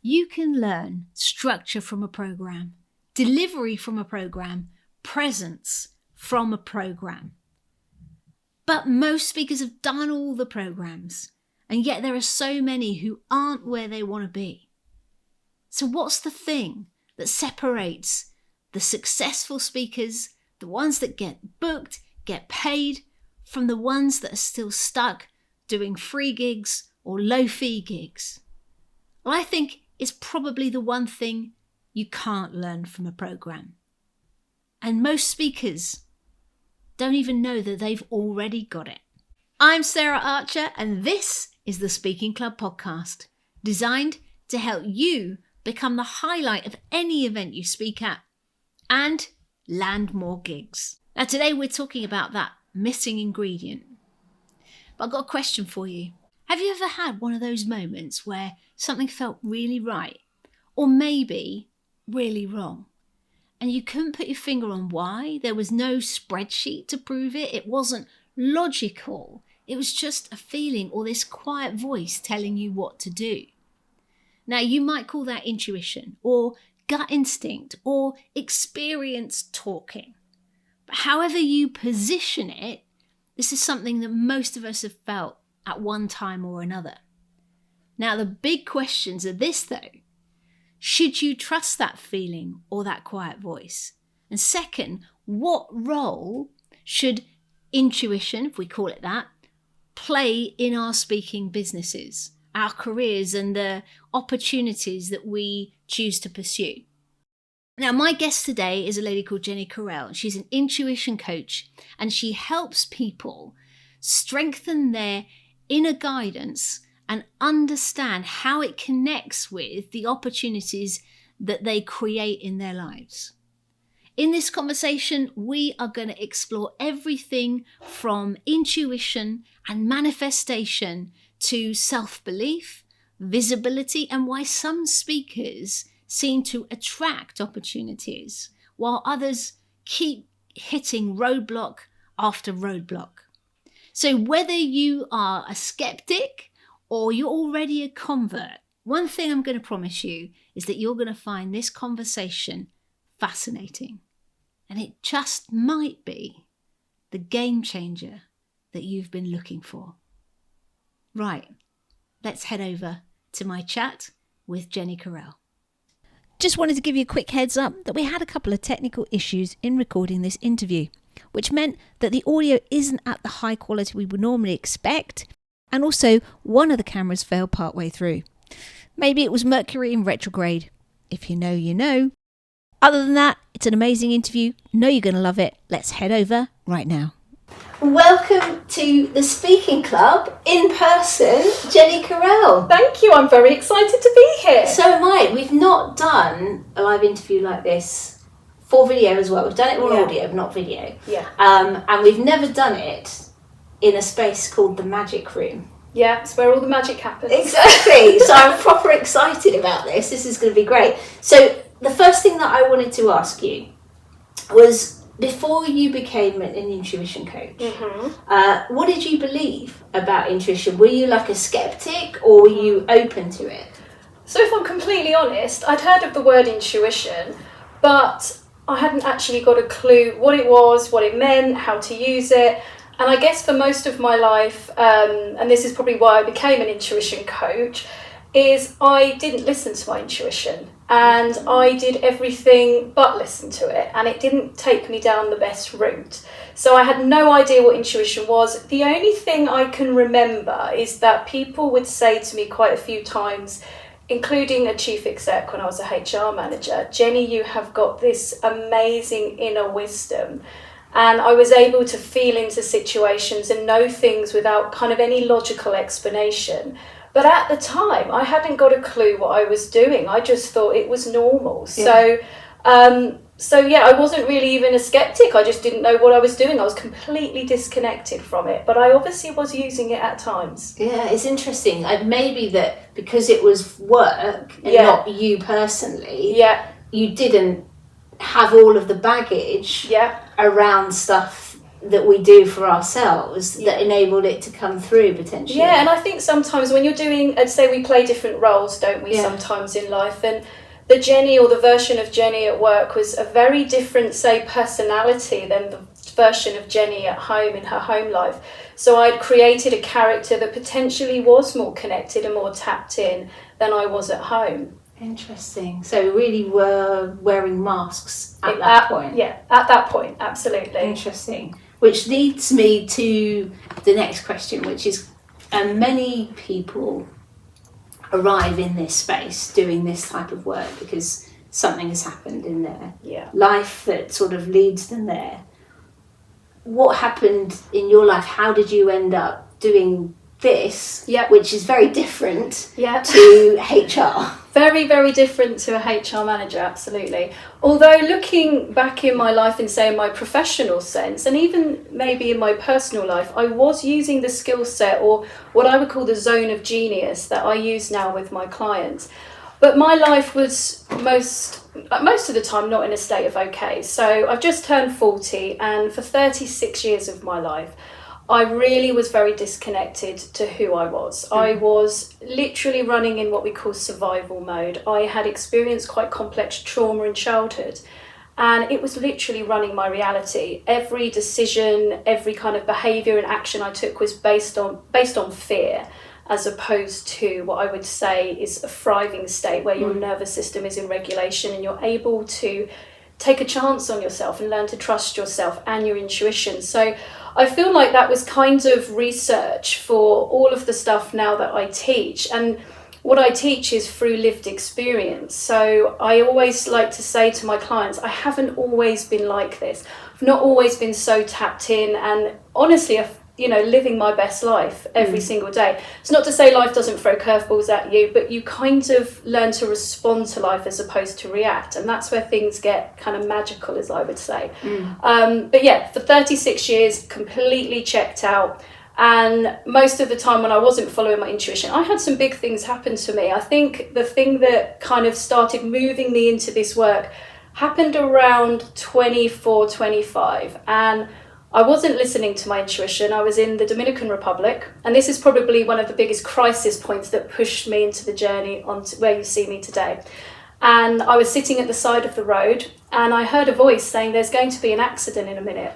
You can learn structure from a program, delivery from a program, presence from a program. But most speakers have done all the programs, and yet there are so many who aren't where they want to be. So what's the thing that separates the successful speakers, the ones that get booked, get paid, from the ones that are still stuck doing free gigs or low-fee gigs? Well, I think it's probably the one thing you can't learn from a program. And most speakers don't even know that they've already got it. I'm Sarah Archer, and this is the Speaking Club podcast, designed to help you become the highlight of any event you speak at and land more gigs. Now, today we're talking about that missing ingredient. But I've got a question for you. Have you ever had one of those moments where something felt really right, or maybe really wrong, and you couldn't put your finger on why? There was no spreadsheet to prove it. It wasn't logical. It was just a feeling or this quiet voice telling you what to do. Now, you might call that intuition or gut instinct or experience talking. But however you position it, this is something that most of us have felt at one time or another. Now, the big questions are this, though. Should you trust that feeling or that quiet voice? And second, what role should intuition, if we call it that, play in our speaking businesses, our careers, and the opportunities that we choose to pursue? Now, my guest today is a lady called Jenny Carrell. She's an intuition coach, and she helps people strengthen their inner guidance and understand how it connects with the opportunities that they create in their lives. In this conversation, we are going to explore everything from intuition and manifestation to self-belief, visibility, and why some speakers seem to attract opportunities while others keep hitting roadblock after roadblock. So whether you are a skeptic or you're already a convert, one thing I'm going to promise you is that you're going to find this conversation fascinating. And it just might be the game changer that you've been looking for. Right, let's head over to my chat with Jenny Carrell. Just wanted to give you a quick heads up that we had a couple of technical issues in recording this interview, which meant that the audio isn't at the high quality we would normally expect, and also one of the cameras failed partway through. Maybe it was Mercury in retrograde. If you know, you know. Other than that, it's an amazing interview. Know you're going to love it. Let's head over right now. Welcome to the Speaking Club in person, Jenny Carrell. Thank you, I'm very excited to be here. So am I. We've not done a live interview like this for video as well. We've done it on audio, but not video. Yeah. And we've never done it in a space called the Magic Room. Yeah, it's where all the magic happens. Exactly. So I'm proper excited about this. This is going to be great. So the first thing that I wanted to ask you was, before you became an intuition coach, what did you believe about intuition? Were you like a skeptic, or were you open to it? So if I'm completely honest, I'd heard of the word intuition, but I hadn't actually got a clue what it was, what it meant, how to use it. And I guess for most of my life, and this is probably why I became an intuition coach, is I didn't listen to my intuition. And I did everything but listen to it, and it didn't take me down the best route. So I had no idea what intuition was. The only thing I can remember is that people would say to me quite a few times, including a chief exec when I was a HR manager, "Jenny, you have got this amazing inner wisdom." And I was able to feel into situations and know things without kind of any logical explanation. But at the time, I hadn't got a clue what I was doing. I just thought it was normal. Yeah. So I wasn't really even a skeptic. I just didn't know what I was doing. I was completely disconnected from it. But I obviously was using it at times. Yeah, it's interesting. Maybe that because it was work and not you personally, you didn't have all of the baggage around stuff that we do for ourselves that enabled it to come through potentially. Yeah, and I think sometimes when you're doing, I'd say we play different roles, don't we, Yeah. sometimes in life, and the Jenny or the version of Jenny at work was a very different, say, personality than the version of Jenny at home in her home life. So I'd created a character that potentially was more connected and more tapped in than I was at home. Interesting. So really were wearing masks at that point. Yeah, at that point, absolutely. Interesting. Which leads me to the next question, which is many people arrive in this space doing this type of work because something has happened in their life that sort of leads them there. What happened in your life? How did you end up doing this, which is very different to HR? Very, very different to a HR manager, absolutely. Although looking back in my life and say in my professional sense, and even maybe in my personal life, I was using the skill set or what I would call the zone of genius that I use now with my clients. But my life was most of the time not in a state of okay. So I've just turned 40, and for 36 years of my life, I really was very disconnected to who I was. I was literally running in what we call survival mode. I had experienced quite complex trauma in childhood, and it was literally running my reality. Every decision, every kind of behaviour and action I took was based on fear, as opposed to what I would say is a thriving state where your nervous system is in regulation and you're able to take a chance on yourself and learn to trust yourself and your intuition. So I feel like that was kind of research for all of the stuff now that I teach. And what I teach is through lived experience. So I always like to say to my clients, I haven't always been like this. I've not always been so tapped in, and honestly, living my best life every single day. It's not to say life doesn't throw curveballs at you, but you kind of learn to respond to life as opposed to react. And that's where things get kind of magical, as I would say. But yeah, for 36 years, completely checked out. And most of the time when I wasn't following my intuition, I had some big things happen to me. I think the thing that kind of started moving me into this work happened around 24, 25. And I wasn't listening to my intuition. I was in the Dominican Republic, and this is probably one of the biggest crisis points that pushed me into the journey onto where you see me today. And I was sitting at the side of the road, and I heard a voice saying there's going to be an accident in a minute.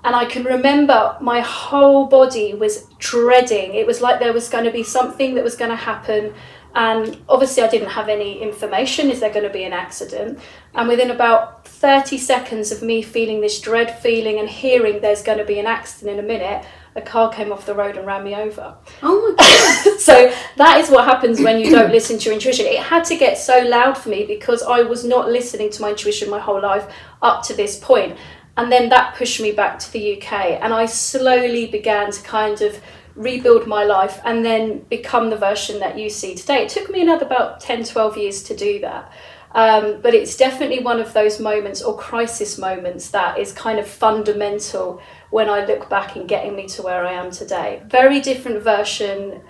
And I can remember my whole body was dreading. It was like there was going to be something that was going to happen. And obviously I didn't have any information, is there going to be an accident? And within about 30 seconds of me feeling this dread feeling and hearing there's going to be an accident in a minute, a car came off the road and ran me over. Oh my God. So that is what happens when you don't listen to your intuition. It had to get so loud for me because I was not listening to my intuition my whole life up to this point. And then that pushed me back to the UK, and I slowly began to kind of rebuild my life and then become the version that you see today. It took me another about 10, 12 years to do that. But it's definitely one of those moments or crisis moments that is kind of fundamental when I look back in getting me to where I am today. Very different version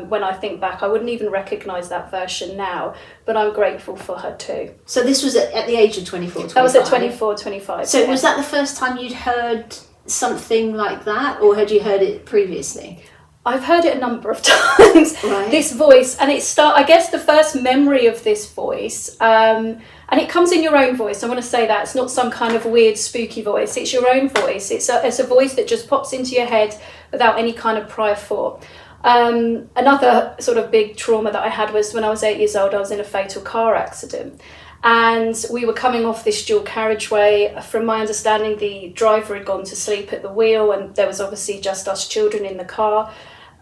when I think back. I wouldn't even recognise that version now, but I'm grateful for her too. So this was at the age of 24, 25? That was at 24, 25. So was that the first time you'd heard something like that, or had you heard it previously? I've heard it a number of times, right. This voice, and I guess the first memory of this voice, and it comes in your own voice. I want to say that it's not some kind of weird spooky voice. It's your own voice. It's a voice that just pops into your head without any kind of prior thought. Another sort of big trauma that I had was when I was 8 years old, I was in a fatal car accident. And we were coming off this dual carriageway. From my understanding, the driver had gone to sleep at the wheel, and there was obviously just us children in the car.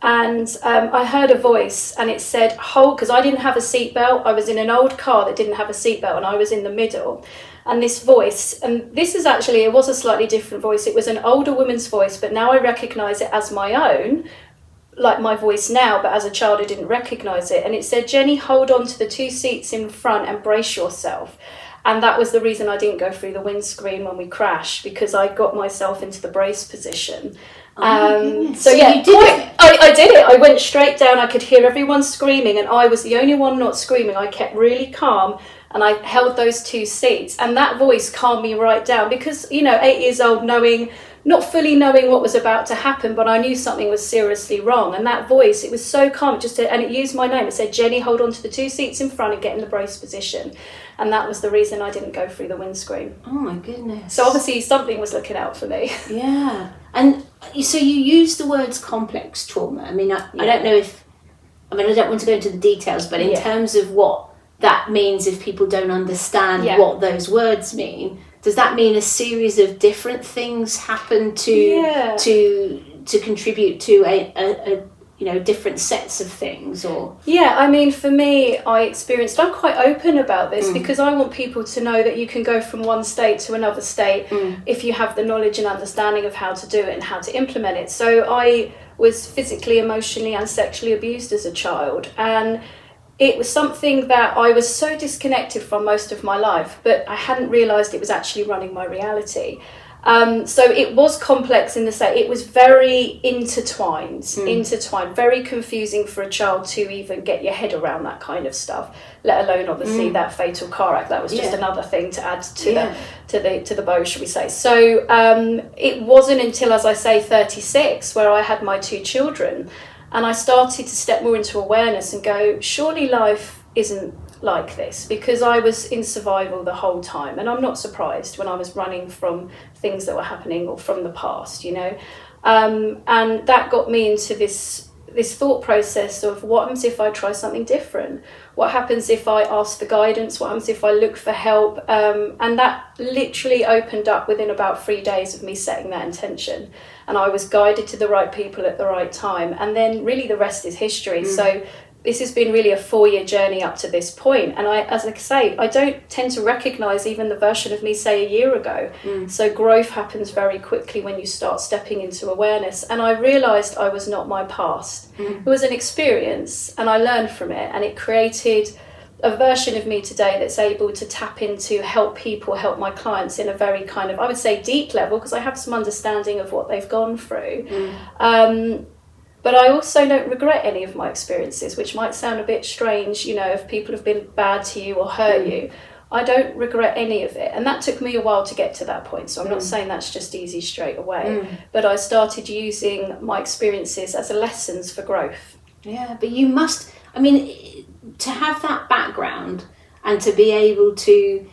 And I heard a voice, and it said, hold, because I didn't have a seatbelt. I was in an old car that didn't have a seatbelt, and I was in the middle. And this voice, and this is actually, it was a slightly different voice. It was an older woman's voice, but now I recognise it as my own, like my voice now, but as a child I didn't recognise it. And it said, Jenny, hold on to the two seats in front and brace yourself. And that was the reason I didn't go through the windscreen when we crashed, because I got myself into the brace position. So yeah, you did it. I did it. I went straight down. I could hear everyone screaming, and I was the only one not screaming. I kept really calm, and I held those two seats, and that voice calmed me right down, because 8 years old, knowing not fully knowing what was about to happen, but I knew something was seriously wrong. And that voice, it was so calm, and it used my name. It said, Jenny, hold on to the 2 seats in front and get in the brace position. And that was the reason I didn't go through the windscreen. Oh my goodness. So obviously something was looking out for me. Yeah. And so you use the words complex trauma. I mean, I don't know if, I don't want to go into the details, but in terms of what that means, if people don't understand what those words mean, does that mean a series of different things happen to contribute to a different sets of things? Or for me, I'm quite open about this because I want people to know that you can go from one state to another state if you have the knowledge and understanding of how to do it and how to implement it. So I was physically, emotionally and sexually abused as a child, and it was something that I was so disconnected from most of my life, but I hadn't realised it was actually running my reality. So it was complex in the sense, it was very intertwined, very confusing for a child to even get your head around that kind of stuff, let alone obviously that fatal car act. That was just another thing to add to the bow, should we say. So it wasn't until, as I say, 36, where I had my 2 children, and I started to step more into awareness and go, surely life isn't like this, because I was in survival the whole time, and I'm not surprised when I was running from things that were happening or from the past, and that got me into this thought process of what happens if I try something different, what happens if I ask for guidance, what happens if I look for help, and that literally opened up within about 3 days of me setting that intention, and I was guided to the right people at the right time, and then really the rest is history. So this has been really a 4-year journey up to this point. And as I say, I don't tend to recognise even the version of me, say, a year ago. So growth happens very quickly when you start stepping into awareness. And I realised I was not my past. It was an experience, and I learned from it. And it created a version of me today that's able to tap into, help my clients in a very kind of, I would say, deep level, because I have some understanding of what they've gone through. But I also don't regret any of my experiences, which might sound a bit strange, if people have been bad to you or hurt you. I don't regret any of it. And that took me a while to get to that point. So I'm not saying that's just easy straight away. But I started using my experiences as lessons for growth. Yeah, but you must, to have that background and to be able to,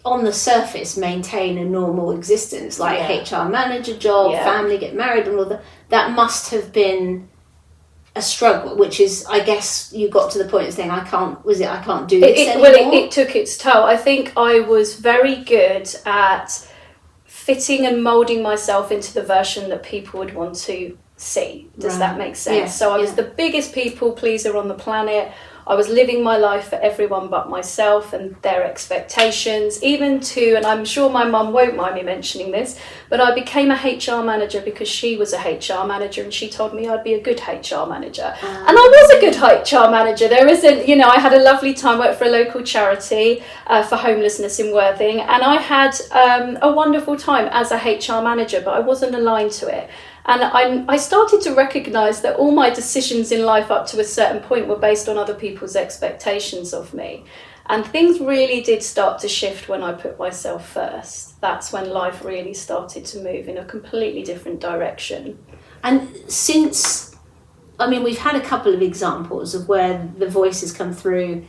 on the surface, maintain a normal existence, like HR manager job, family, get married and all that must have been a struggle, which is, I guess, you got to the point of saying, I can't do this anymore? Well, it took its toll. I think I was very good at fitting and moulding myself into the version that people would want to see. Does that make sense? Yeah. So I was the biggest people pleaser on the planet. I was living my life for everyone but myself and their expectations, even to, and I'm sure my mum won't mind me mentioning this, but I became a HR manager because she was a HR manager and she told me I'd be a good HR manager. And I was a good HR manager. There isn't, I had a lovely time, worked for a local charity for homelessness in Worthing, and I had a wonderful time as a HR manager, but I wasn't aligned to it. And I started to recognise that all my decisions in life up to a certain point were based on other people's expectations of me. And things really did start to shift when I put myself first. That's when life really started to move in a completely different direction. And since, we've had a couple of examples of where the voices come through,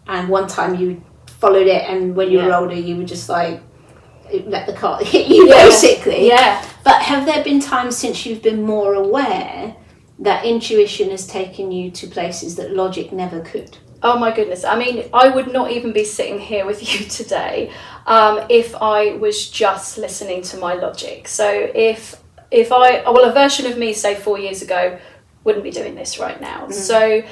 and one time you followed it, and when you were older you were just like, let the car hit you, basically. Yeah. But have there been times since you've been more aware that intuition has taken you to places that logic never could? Oh my goodness. I would not even be sitting here with you today if I was just listening to my logic. So if a version of me, say 4 years ago, wouldn't be doing this right now. So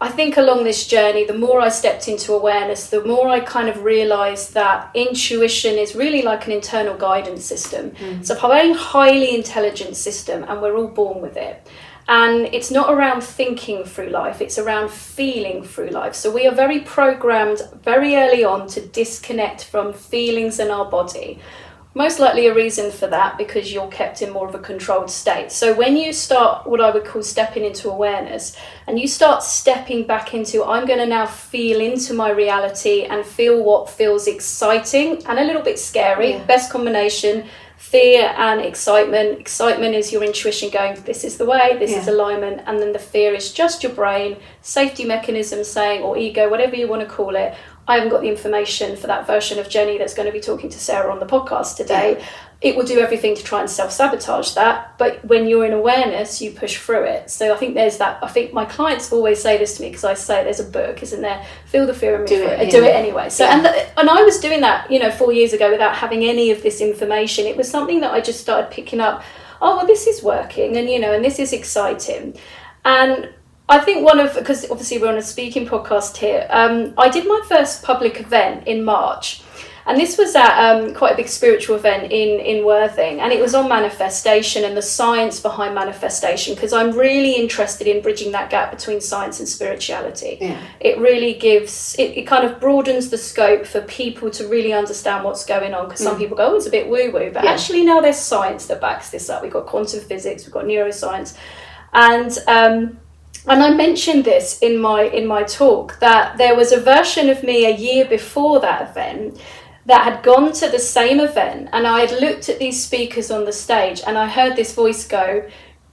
I think along this journey, the more I stepped into awareness, the more I kind of realised that intuition is really like an internal guidance system. It's a very highly intelligent system, and we're all born with it. And it's not around thinking through life, it's around feeling through life. So we are very programmed very early on to disconnect from feelings in our body. Most likely a reason for that because you're kept in more of a controlled state. So when you start what I would call stepping into awareness, and you start stepping back into, I'm going to now feel into my reality and feel what feels exciting and a little bit scary, best combination, fear and excitement. Excitement is your intuition going, this is the way, this is alignment. And then the fear is just your brain, safety mechanism saying, or ego, whatever you want to call it, I haven't got the information for that version of Jenny that's going to be talking to Sarah on the podcast today. Yeah. It will do everything to try and self-sabotage that. But when you're in awareness, you push through it. So I think there's that. I think my clients always say this to me, because I say there's a book, isn't there? Feel the fear and move through it. Do it anyway. So and I was doing that, 4 years ago without having any of this information. It was something that I just started picking up. Oh, well, this is working, and and this is exciting. And I think because obviously we're on a speaking podcast here, I did my first public event in March. And this was at quite a big spiritual event in Worthing, and it was on manifestation and the science behind manifestation, because I'm really interested in bridging that gap between science and spirituality. Yeah. It really it kind of broadens the scope for people to really understand what's going on, because some people go, oh, it's a bit woo-woo, but actually now there's science that backs this up. We've got quantum physics, we've got neuroscience, and I mentioned this in my talk, that there was a version of me a year before that event that had gone to the same event, and I had looked at these speakers on the stage and I heard this voice go,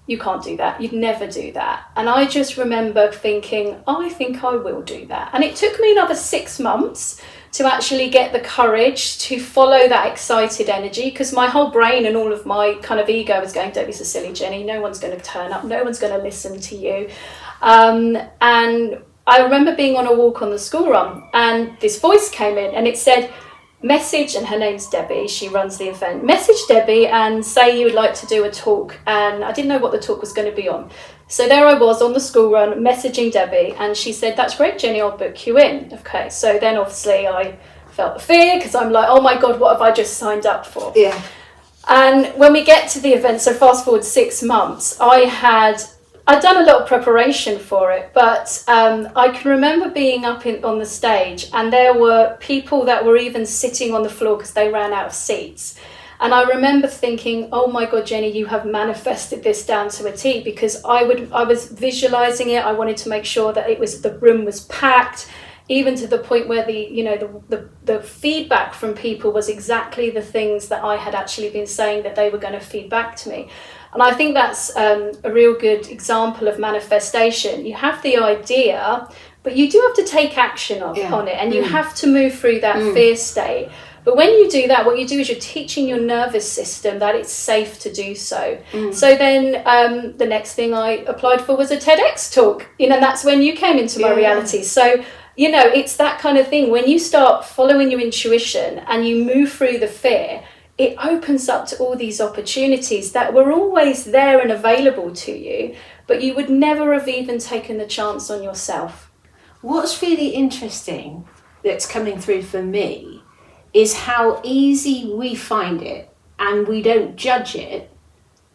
you can't do that, you'd never do that. And I just remember thinking, I think I will do that. And it took me another 6 months to actually get the courage to follow that excited energy, because my whole brain and all of my kind of ego was going, don't be so silly, Jenny, no one's going to turn up, no one's going to listen to you. And I remember being on a walk on the school run, and this voice came in and it said, message, and her name's Debbie, she runs the event, message Debbie and say you would like to do a talk. And I didn't know what the talk was going to be on. So there I was on the school run messaging Debbie, and she said, that's great, Jenny, I'll book you in. Okay, so then obviously I felt the fear, because I'm like, oh my God, what have I just signed up for? Yeah. And when we get to the event, so fast forward 6 months, I'd done a lot of preparation for it, but I can remember being up on the stage, and there were people that were even sitting on the floor because they ran out of seats. And I remember thinking, oh my God, Jenny, you have manifested this down to a T, because I was visualizing it. I wanted to make sure that the room was packed, even to the point where the feedback from people was exactly the things that I had actually been saying that they were going to feed back to me. And I think that's a real good example of manifestation. You have the idea, but you do have to take action on it, and you have to move through that fear state. But when you do that, what you do is you're teaching your nervous system that it's safe to do so. So then the next thing I applied for was a TEDx talk, and that's when you came into my reality. So, it's that kind of thing. When you start following your intuition and you move through the fear, it opens up to all these opportunities that were always there and available to you, but you would never have even taken the chance on yourself. What's really interesting that's coming through for me is how easy we find it, and we don't judge it,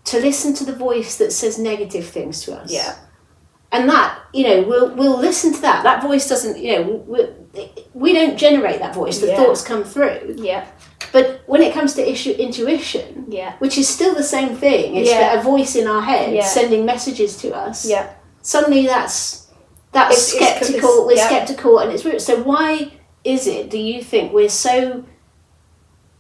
to listen to the voice that says negative things to us. Yeah. And that, we'll listen to that. That voice doesn't, we don't generate that voice. The thoughts come through. Yeah. But when it comes to intuition, which is still the same thing, it's a voice in our head sending messages to us. Yeah. Suddenly that's skeptical. We're skeptical, and it's weird. So why is it, do you think, we're so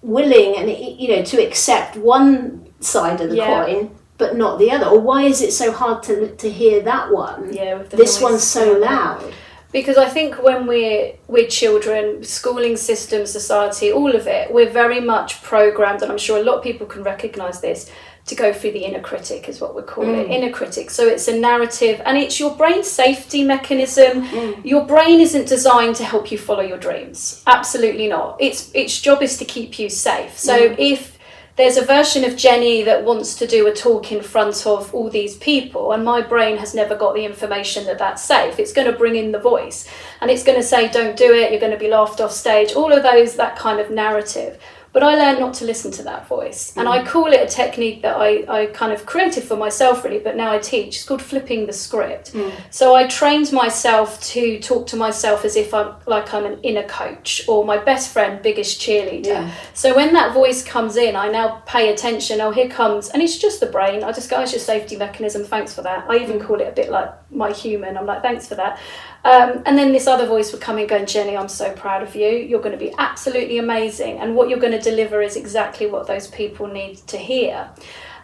willing and to accept one side of the coin but not the other? Or why is it so hard to hear that one? Yeah, with this one's so loud. Because I think when we're children, schooling system, society, all of it, we're very much programmed, and I'm sure a lot of people can recognise this, to go through the inner critic is what we call it, inner critic. So it's a narrative, and it's your brain's safety mechanism. Your brain isn't designed to help you follow your dreams. Absolutely not. Its job is to keep you safe. So if there's a version of Jenny that wants to do a talk in front of all these people, and my brain has never got the information that that's safe, it's going to bring in the voice, and it's going to say, don't do it, you're going to be laughed off stage, all of that kind of narrative. But I learned not to listen to that voice. And I call it a technique that I kind of created for myself, really, but now I teach. It's called flipping the script. So I trained myself to talk to myself as if I'm an inner coach, or my best friend, biggest cheerleader. So when that voice comes in, I now pay attention. Oh, here comes, and it's just the brain. I just go, it's your safety mechanism, thanks for that. I even call it a bit like my human. I'm like, thanks for that. And then this other voice would come in going, Jenny, I'm so proud of you. You're going to be absolutely amazing. And what you're going to deliver is exactly what those people need to hear.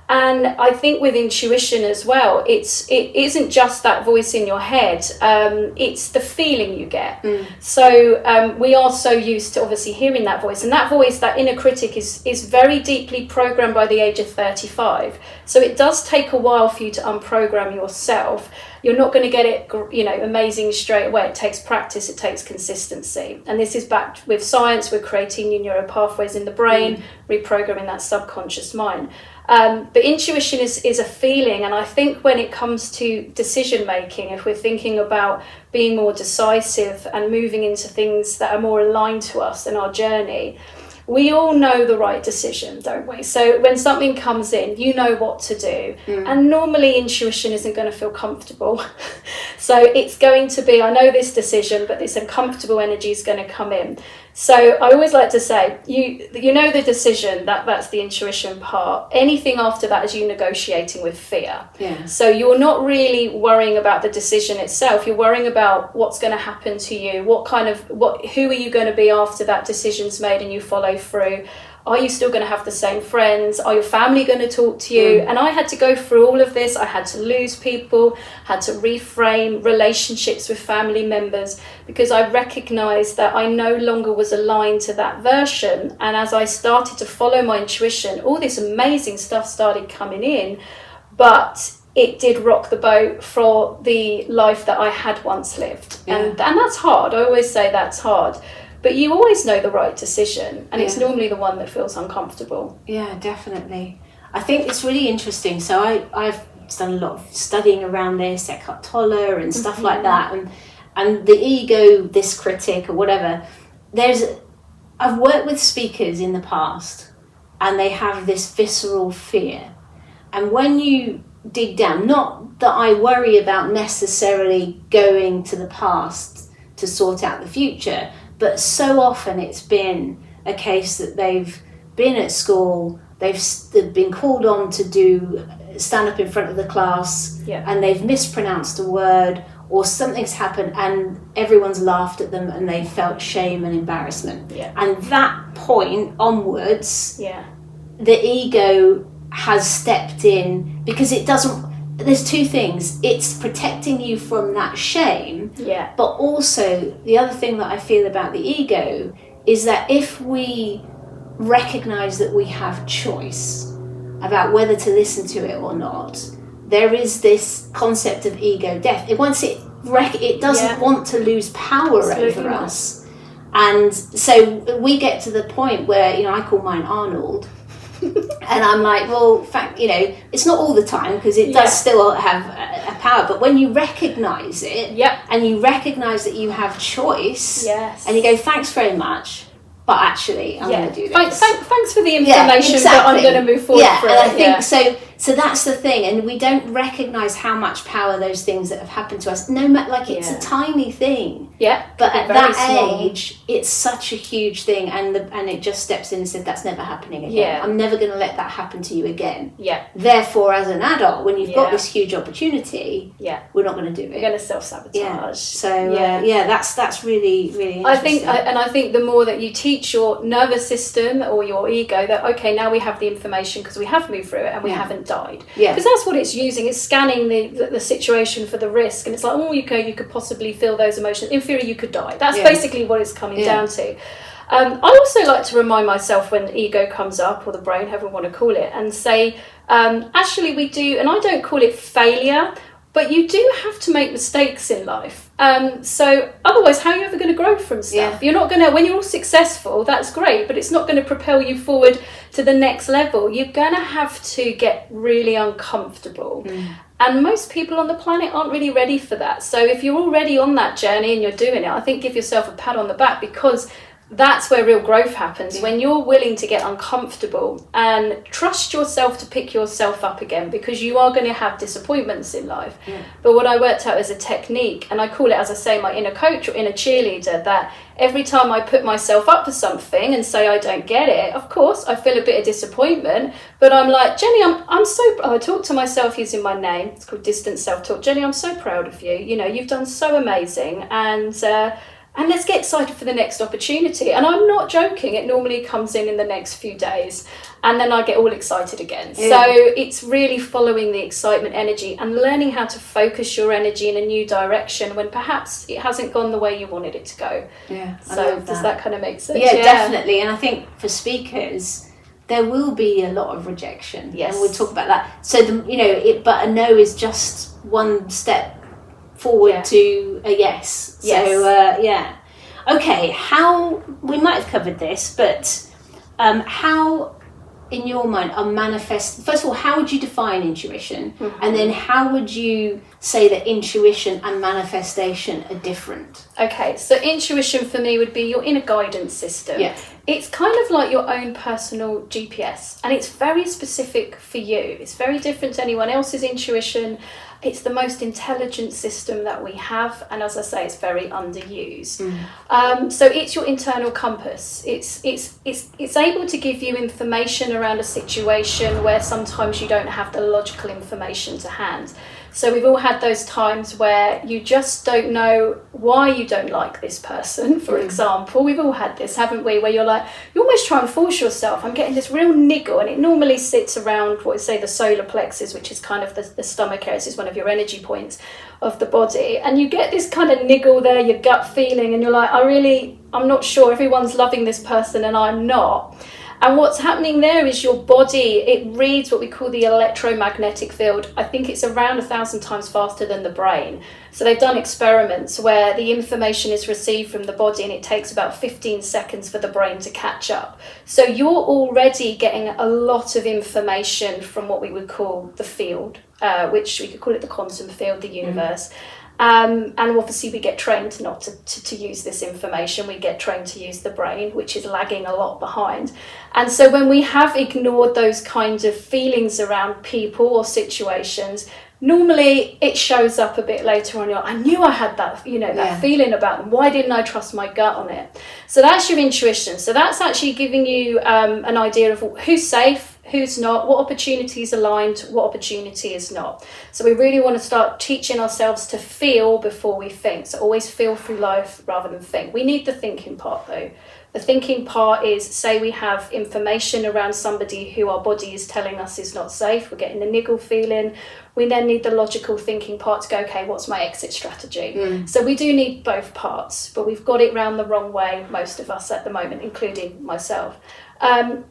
And I think with intuition as well, it isn't just that voice in your head, it's the feeling you get. So we are so used to obviously hearing that voice, and that voice, that inner critic, is very deeply programmed by the age of 35. So it does take a while for you to unprogram yourself. You're not going to get it, amazing straight away. It takes practice, it takes consistency. And this is backed with science. We're creating new neural pathways in the brain, reprogramming that subconscious mind. But intuition is a feeling, and I think when it comes to decision making, if we're thinking about being more decisive and moving into things that are more aligned to us in our journey, we all know the right decision, don't we? So when something comes in, you know what to do. And normally intuition isn't going to feel comfortable. So it's going to be, I know this decision, but this uncomfortable energy is going to come in. So I always like to say, you know the decision, that's the intuition part. Anything after that is you negotiating with fear. Yeah. So you're not really worrying about the decision itself. You're worrying about what's going to happen to you. Who are you going to be after that decision's made and you follow through? Are you still going to have the same friends? Are your family going to talk to you? And I had to go through all of this. I had to lose people, had to reframe relationships with family members, because I recognised that I no longer was aligned to that version. And as I started to follow my intuition, all this amazing stuff started coming in, but it did rock the boat for the life that I had once lived. And that's hard. I always say that's hard. But you always know the right decision, and it's normally the one that feels uncomfortable. Yeah, definitely. I think it's really interesting. So I've done a lot of studying around this, Eckhart Tolle and stuff like that, and the ego, this critic or whatever. I've worked with speakers in the past, and they have this visceral fear. And when you dig down, not that I worry about necessarily going to the past to sort out the future, but so often it's been a case that they've been at school, they've been called on to stand up in front of the class, and they've mispronounced a word, or something's happened and everyone's laughed at them and they felt shame and embarrassment. And that point onwards, the ego has stepped in, because it doesn't. There's two things. It's protecting you from that shame, but also the other thing that I feel about the ego is that if we recognize that we have choice about whether to listen to it or not, there is this concept of ego death. It doesn't want to lose power over us. And so we get to the point where, I call mine Arnold. And I'm like, well, it's not all the time, because it does still have a power. But when you recognise it, and you recognise that you have choice, and you go, thanks very much, but actually, I'm going to do this. Thanks for the information that I'm going to move forward for. And I think so. So that's the thing, and we don't recognise how much power those things that have happened to us. No matter, it's a tiny thing. But at that age, it's such a huge thing, and it just steps in and says, that's never happening again. I'm never going to let that happen to you again. Therefore, as an adult, when you've got this huge opportunity, we're not going to do it. We're going to self-sabotage. So that's really, really interesting. I think the more that you teach your nervous system or your ego that, okay, now we have the information because we have moved through it and we haven't died. Because that's what it's using. It's scanning the situation for the risk, and it's like, you could possibly feel those emotions. In theory, you could die. That's basically what it's coming down to. I also like to remind myself when ego comes up, or the brain, however you want to call it, and say, actually we do, and I don't call it failure, but you do have to make mistakes in life. So otherwise, how are you ever going to grow from stuff? You're not going to, when you're all successful, that's great, but it's not going to propel you forward to the next level. You're going to have to get really uncomfortable. And most people on the planet aren't really ready for that. So if you're already on that journey and you're doing it, I think give yourself a pat on the back, because that's where real growth happens, when you're willing to get uncomfortable and trust yourself to pick yourself up again, because you are going to have disappointments in life. But what I worked out as a technique, and I call it, as I say, my inner coach or inner cheerleader, that every time I put myself up for something and say I don't get it, of course I feel a bit of disappointment, but I'm like, Jenny, I talk to myself using my name. It's called distant self-talk. Jenny, I'm so proud of you. You know, you've done so amazing, and let's get excited for the next opportunity. And I'm not joking, it normally comes in the next few days, and then I get all excited again. So it's really following the excitement energy and learning how to focus your energy in a new direction when perhaps it hasn't gone the way you wanted it to go. So does that kind of make sense? Yeah, definitely. And I think for speakers, there will be a lot of rejection. Yes. And we'll talk about that. So, but a no is just one step forward to a yes. So, Okay, how, we might have covered this, but how, in your mind, first of all, how would you define intuition? And then how would you say that intuition and manifestation are different? Okay, so intuition for me would be your inner guidance system. It's kind of like your own personal GPS, and it's very specific for you. It's very different to anyone else's intuition. It's the most intelligent system that we have, and as I say, it's very underused. So it's your internal compass. It's able to give you information around a situation where sometimes you don't have the logical information to hand. So we've all had those times where you just don't know why you don't like this person, for example. We've all had this, haven't we? Where you're like, you almost try and force yourself. I'm getting this real niggle, and it normally sits around the solar plexus, which is kind of the stomach area. This is one of your energy points of the body. And you get this kind of niggle there, your gut feeling, and you're like, I'm not sure. Everyone's loving this person and I'm not. And what's happening there is your body, it reads what we call the electromagnetic field. I think it's around 1,000 times faster than the brain. So they've done experiments where the information is received from the body and it takes about 15 seconds for the brain to catch up. So you're already getting a lot of information from what we would call the field, which we could call it the quantum field, the universe. And obviously we get trained not to use this information. We get trained to use the brain, which is lagging a lot behind. And so when we have ignored those kinds of feelings around people or situations, normally it shows up a bit later on. You're like, I knew I had that, that feeling about them. Why didn't I trust my gut on it? So that's your intuition. So that's actually giving you an idea of who's safe, who's not, what opportunity is aligned, what opportunity is not. So we really want to start teaching ourselves to feel before we think. So always feel through life rather than think. We need the thinking part though. The thinking part is, say we have information around somebody who our body is telling us is not safe, we're getting the niggle feeling. We then need the logical thinking part to go, okay, what's my exit strategy? So we do need both parts, but we've got it round the wrong way, most of us at the moment, including myself.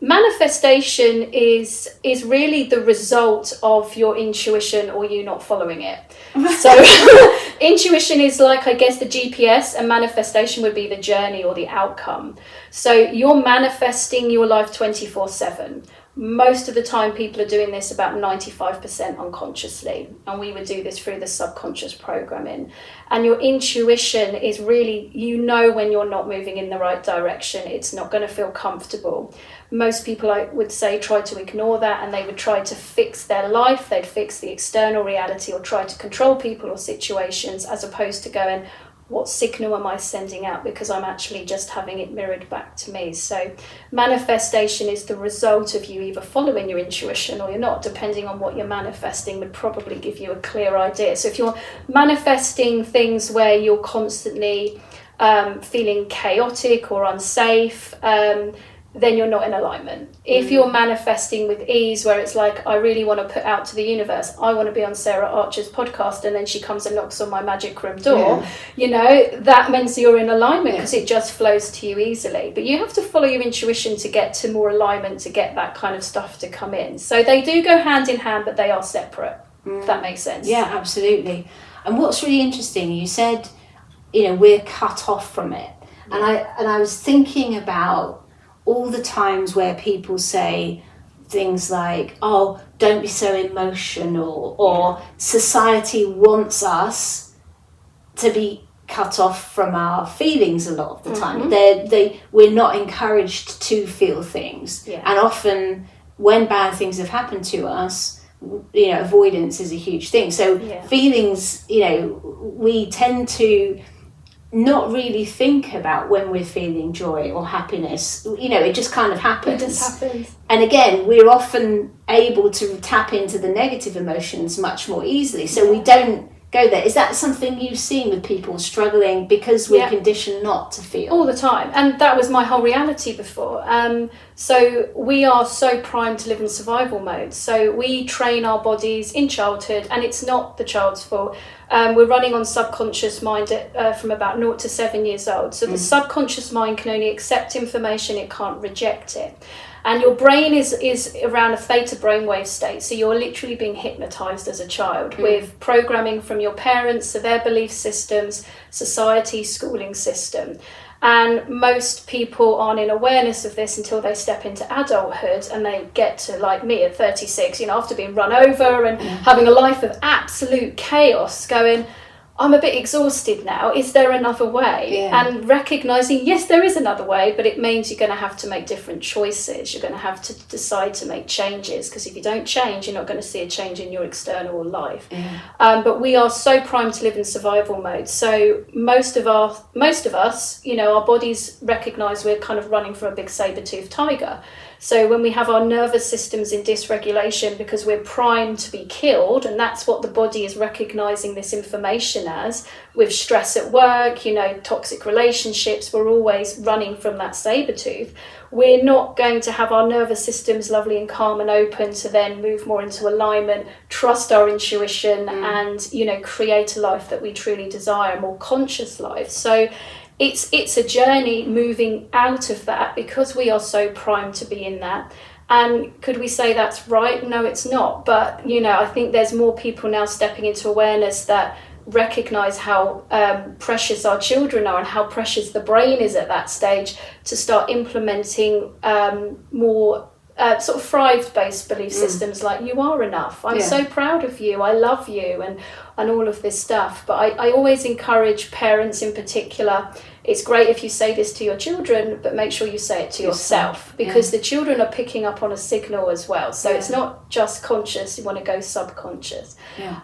Manifestation is really the result of your intuition or you not following it. So intuition is like, I guess, the GPS, and manifestation would be the journey or the outcome. So you're manifesting your life 24/7. Most of the time people are doing this about 95% unconsciously, and we would do this through the subconscious programming. And your intuition is really, when you're not moving in the right direction, it's not going to feel comfortable. Most people, I would say, try to ignore that, and they would try to fix their life. They'd fix the external reality or try to control people or situations, as opposed to going, what signal am I sending out? Because I'm actually just having it mirrored back to me. So manifestation is the result of you either following your intuition or you're not, depending on what you're manifesting would probably give you a clear idea. So if you're manifesting things where you're constantly feeling chaotic or unsafe, then you're not in alignment. If you're manifesting with ease, where it's like, I really want to put out to the universe, I want to be on Sarah Archer's podcast, and then she comes and knocks on my magic room door, that means you're in alignment because it just flows to you easily. But you have to follow your intuition to get to more alignment, to get that kind of stuff to come in. So they do go hand in hand, but they are separate, if that makes sense. Yeah, absolutely. And what's really interesting, you said, we're cut off from it. And I was thinking about all the times where people say things like, oh, don't be so emotional, or society wants us to be cut off from our feelings a lot of the time. Mm-hmm. We're not encouraged to feel things. Yeah. And often when bad things have happened to us, avoidance is a huge thing. So feelings, we tend to not really think about when we're feeling joy or happiness. It just kind of happens. It just happens. And again, we're often able to tap into the negative emotions much more easily. So we don't go there. Is that something you've seen with people struggling because we're conditioned not to feel? All the time. And that was my whole reality before. So we are so primed to live in survival mode. So we train our bodies in childhood, and it's not the child's fault. We're running on subconscious mind from about 0 to 7 years old. So the subconscious mind can only accept information, it can't reject it. And your brain is around a theta brainwave state. So you're literally being hypnotized as a child with programming from your parents, so their belief systems, society, schooling system. And most people aren't in awareness of this until they step into adulthood and they get to, like me at 36, after being run over and having a life of absolute chaos, going, I'm a bit exhausted now. Is there another way? Yeah. And recognizing, yes, there is another way, but it means you're going to have to make different choices. You're going to have to decide to make changes, because if you don't change, you're not going to see a change in your external life. Yeah. But we are so primed to live in survival mode. So most of us, our bodies recognize we're kind of running from a big saber-toothed tiger. So when we have our nervous systems in dysregulation because we're primed to be killed, and that's what the body is recognizing this information as, with stress at work, toxic relationships, we're always running from that saber-tooth. We're not going to have our nervous systems lovely and calm and open to then move more into alignment, trust our intuition, and, create a life that we truly desire, a more conscious life. So it's a journey moving out of that, because we are so primed to be in that. And could we say that's right? No, it's not. But, I think there's more people now stepping into awareness that recognize how precious our children are and how precious the brain is at that stage, to start implementing more sort of Thrive-based belief systems, like you are enough, I'm so proud of you, I love you, and all of this stuff. But I always encourage parents in particular, it's great if you say this to your children, but make sure you say it to yourself, because the children are picking up on a signal as well. So it's not just conscious, you want to go subconscious.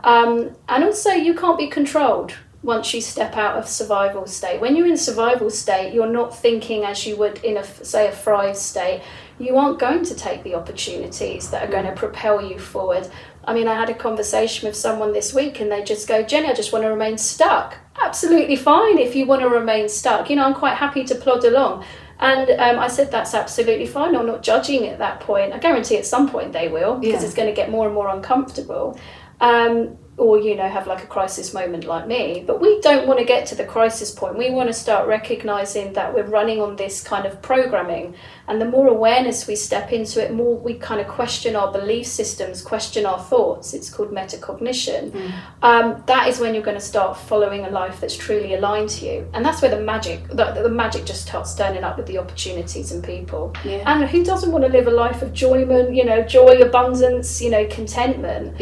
And also, you can't be controlled once you step out of survival state. When you're in survival state, you're not thinking as you would in a Thrive state. You aren't going to take the opportunities that are going to propel you forward. I mean, I had a conversation with someone this week and they just go, Jenny, I just want to remain stuck. Absolutely fine if you want to remain stuck. I'm quite happy to plod along. And I said, that's absolutely fine. I'm not judging at that point. I guarantee at some point they will, because it's going to get more and more uncomfortable. Or, have like a crisis moment like me. But we don't want to get to the crisis point. We want to start recognizing that we're running on this kind of programming. And the more awareness we step into it, more we kind of question our belief systems, question our thoughts. It's called metacognition. That is when you're going to start following a life that's truly aligned to you. And that's where the magic just starts turning up with the opportunities and people. And who doesn't want to live a life of enjoyment, joy, abundance, contentment?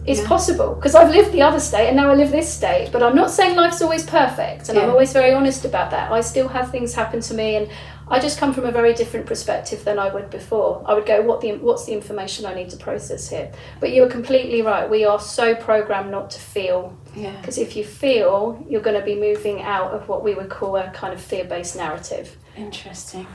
It's possible, because I've lived the other state and now I live this state. But I'm not saying life's always perfect, and I'm always very honest about that. I still have things happen to me, and I just come from a very different perspective than I would before. I would go, what's the information I need to process here? But you're completely right. We are so programmed not to feel. Because if you feel, you're going to be moving out of what we would call a kind of fear-based narrative. Interesting.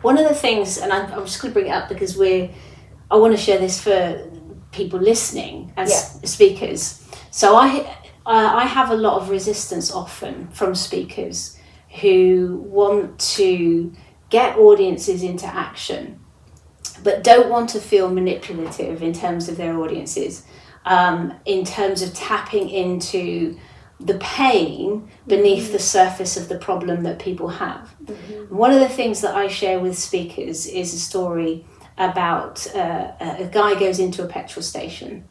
One of the things, and I'm just going to bring it up because I want to share this for people listening as speakers. So I have a lot of resistance often from speakers who want to get audiences into action, but don't want to feel manipulative in terms of their audiences, in terms of tapping into the pain beneath the surface of the problem that people have. One of the things that I share with speakers is a story about a guy goes into a petrol station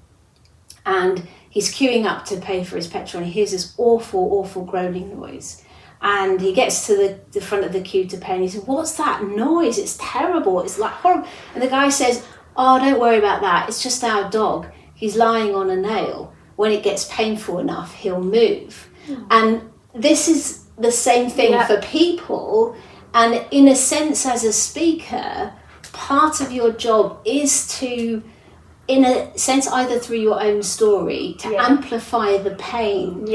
and he's queuing up to pay for his petrol, and he hears this awful groaning noise. And he gets to the front of the queue to pay, and he says, what's that noise? It's terrible. It's like horrible. And the guy says, oh, don't worry about that. It's just our dog. He's lying on a nail. When it gets painful enough, he'll move. And this is the same thing for people, and in a sense, as a speaker, part of your job is to, in a sense, either through your own story, to amplify the pain,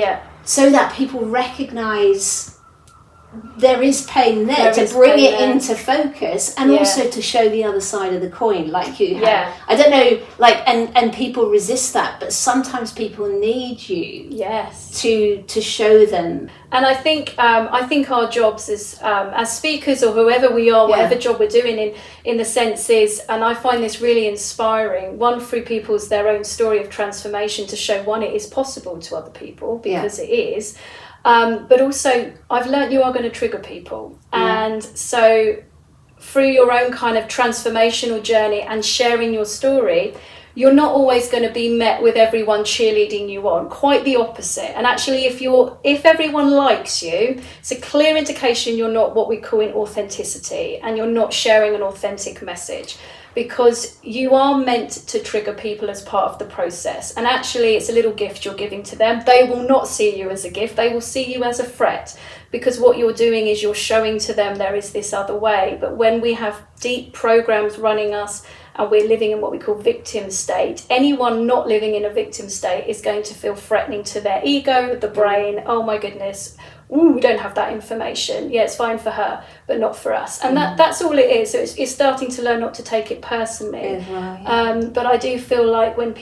so that people recognise there is pain there, to bring it into focus, and also to show the other side of the coin, like you have. I don't know, like, and people resist that, but sometimes people need you to show them. And I think our jobs as speakers, or whoever we are, whatever job we're doing, in the sense is, and I find this really inspiring, one, through people's their own story of transformation, to show, one, it is possible to other people, because it is. But also, I've learnt you are going to trigger people. And so through your own kind of transformational journey and sharing your story, you're not always going to be met with everyone cheerleading you on. Quite the opposite. And actually, if everyone likes you, it's a clear indication you're not what we call in authenticity, and you're not sharing an authentic message. Because you are meant to trigger people as part of the process. And actually, it's a little gift you're giving to them. They will not see you as a gift. They will see you as a threat. Because what you're doing is you're showing to them there is this other way. But when we have deep programs running us, and we're living in what we call victim state, anyone not living in a victim state is going to feel threatening to their ego, the brain. Oh my goodness. Ooh, we don't have that information. Yeah, it's fine for her, but not for us. And that's all it is. So it's starting to learn not to take it personally. But I do feel like when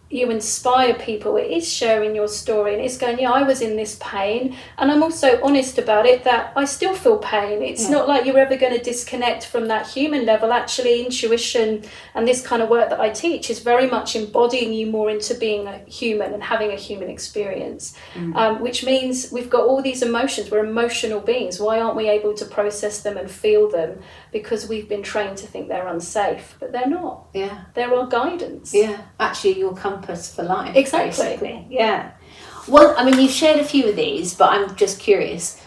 you inspire people, it is sharing your story, and it's going, I was in this pain, and I'm also honest about it, that I still feel pain. It's not like you're ever going to disconnect from that human level. Actually, intuition and this kind of work that I teach is very much embodying you more into being a human and having a human experience, which means we've got all these emotions. We're emotional beings. Why aren't we able to process them and feel them? Because we've been trained to think they're unsafe, but they're not. They're our guidance. Actually, your compass for life. Exactly. Basically. Well, I mean, you've shared a few of these, but I'm just curious.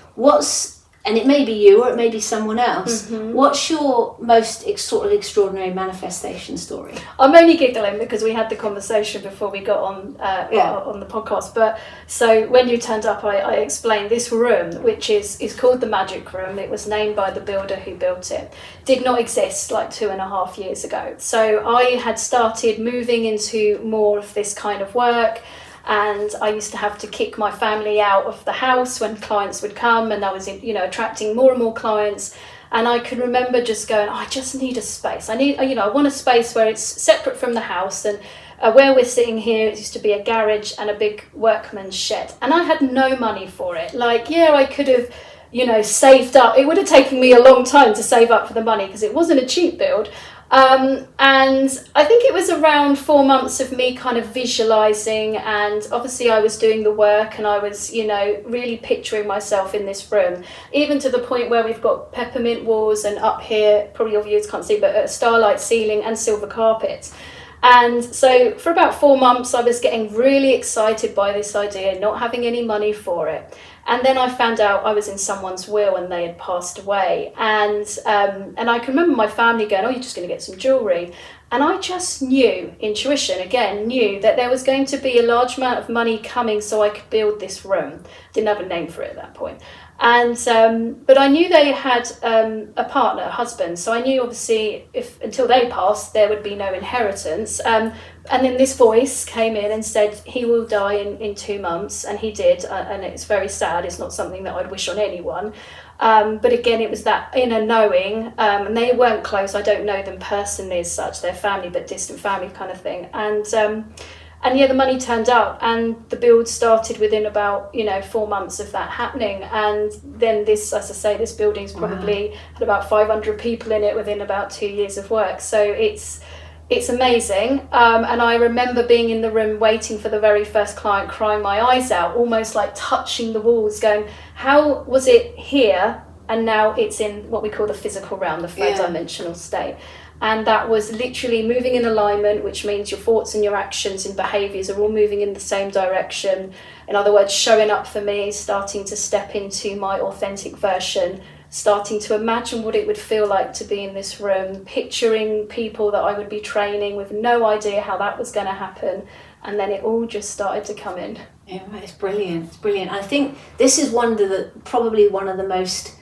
And it may be you or it may be someone else. What's your most sort of extraordinary manifestation story? I'm only giggling because we had the conversation before we got on the podcast. But so when you turned up, I explained this room, which is called the Magic Room. It was named by the builder who built it. Did not exist like 2.5 years ago. So I had started moving into more of this kind of work. And I used to have to kick my family out of the house when clients would come, and I was, attracting more and more clients. And I can remember just going, I just need a space. I want a space where it's separate from the house. And where we're sitting here, it used to be a garage and a big workman's shed. And I had no money for it. I could have, saved up. It would have taken me a long time to save up for the money because it wasn't a cheap build. And I think it was around 4 months of me kind of visualizing, and obviously I was doing the work, and I was, really picturing myself in this room, even to the point where we've got peppermint walls, and up here, probably your viewers can't see, but a starlight ceiling and silver carpets. And so for about 4 months, I was getting really excited by this idea, not having any money for it. And then I found out I was in someone's will and they had passed away. And I can remember my family going, you're just going to get some jewellery. And I just intuition again, knew that there was going to be a large amount of money coming so I could build this room. Didn't have a name for it at that point. And but I knew they had a partner, a husband. So I knew obviously until they passed, there would be no inheritance. And then this voice came in and said, he will die in 2 months. And he did. And it's very sad. It's not something that I'd wish on anyone. But again, it was that inner knowing. And they weren't close. I don't know them personally as such. They're family, but distant family kind of thing. And the money turned up, and the build started within about 4 months of that happening. And then this, as I say, this building's probably had about 500 people in it within about 2 years of work. So it's amazing. And I remember being in the room waiting for the very first client, crying my eyes out, almost like touching the walls, going, how was it here? And now it's in what we call the physical realm, the third dimensional state. And that was literally moving in alignment, which means your thoughts and your actions and behaviours are all moving in the same direction. In other words, showing up for me, starting to step into my authentic version, starting to imagine what it would feel like to be in this room, picturing people that I would be training with no idea how that was going to happen. And then it all just started to come in. Yeah, it's brilliant. It's brilliant. I think this is probably one of the most,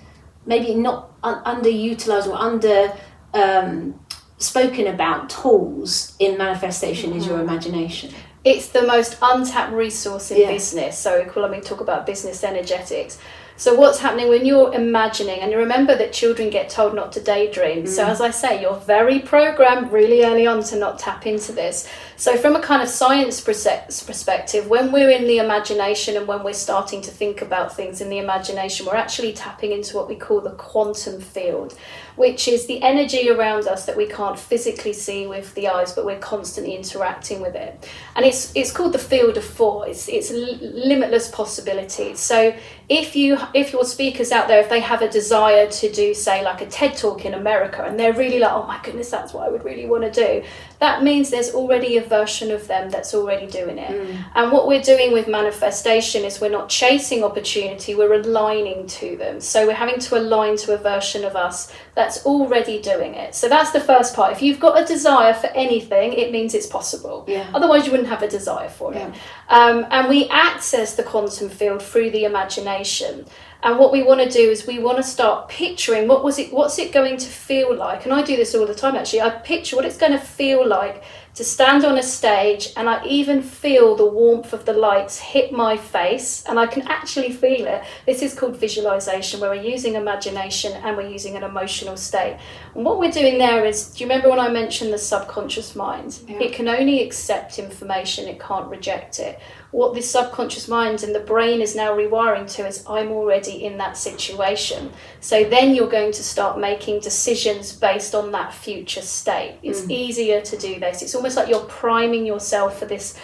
maybe not underutilized or spoken about tools in manifestation is your imagination. It's the most untapped resource in business. So talk about business energetics. So what's happening when you're imagining, and you remember that children get told not to daydream. So as I say, you're very programmed really early on to not tap into this. So from a kind of science perspective, when we're in the imagination and when we're starting to think about things in the imagination, we're actually tapping into what we call the quantum field, which is the energy around us that we can't physically see with the eyes, but we're constantly interacting with it. And it's called the field of four. It's limitless possibilities. So if your speakers out there, if they have a desire to do, say, like a TED Talk in America, and they're really like, oh my goodness, that's what I would really want to do, that means there's already a version of them that's already doing it. And what we're doing with manifestation is we're not chasing opportunity, we're aligning to them. So we're having to align to a version of us that's already doing it. So that's the first part. If you've got a desire for anything, it means it's possible. Otherwise you wouldn't have a desire for it. And we access the quantum field through the imagination. And what we want to do is we want to start picturing what's it going to feel like. And I do this all the time, actually. I picture what it's going to feel like to stand on a stage, and I even feel the warmth of the lights hit my face, and I can actually feel it. This is called visualization, where we're using imagination and we're using an emotional state. And what we're doing there is, do you remember when I mentioned the subconscious mind? It can only accept information, it can't reject it. What the subconscious mind and the brain is now rewiring to is, I'm already in that situation. So then you're going to start making decisions based on that future state. It's easier to do this. It's almost like you're priming yourself for this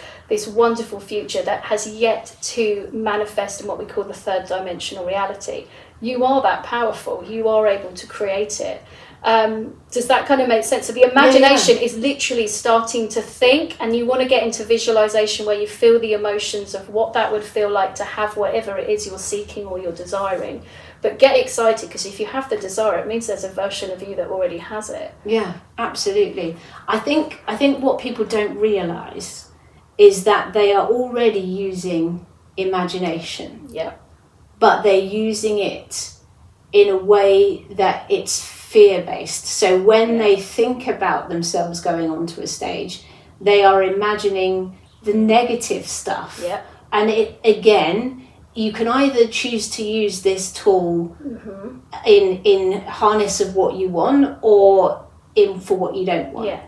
wonderful future that has yet to manifest in what we call the third dimensional reality. You are that powerful. You are able to create it. Does that kind of make sense? So the imagination is literally starting to think, and you want to get into visualization where you feel the emotions of what that would feel like to have whatever it is you're seeking or you're desiring. But get excited, because if you have the desire, it means there's a version of you that already has it. Yeah, absolutely. I think what people don't realize is that they are already using imagination. Yeah. But they're using it in a way that it's fear-based. So when they think about themselves going onto a stage, they are imagining the negative stuff. Yeah. And it, again, you can either choose to use this tool in harness of what you want, or in for what you don't want. Yeah.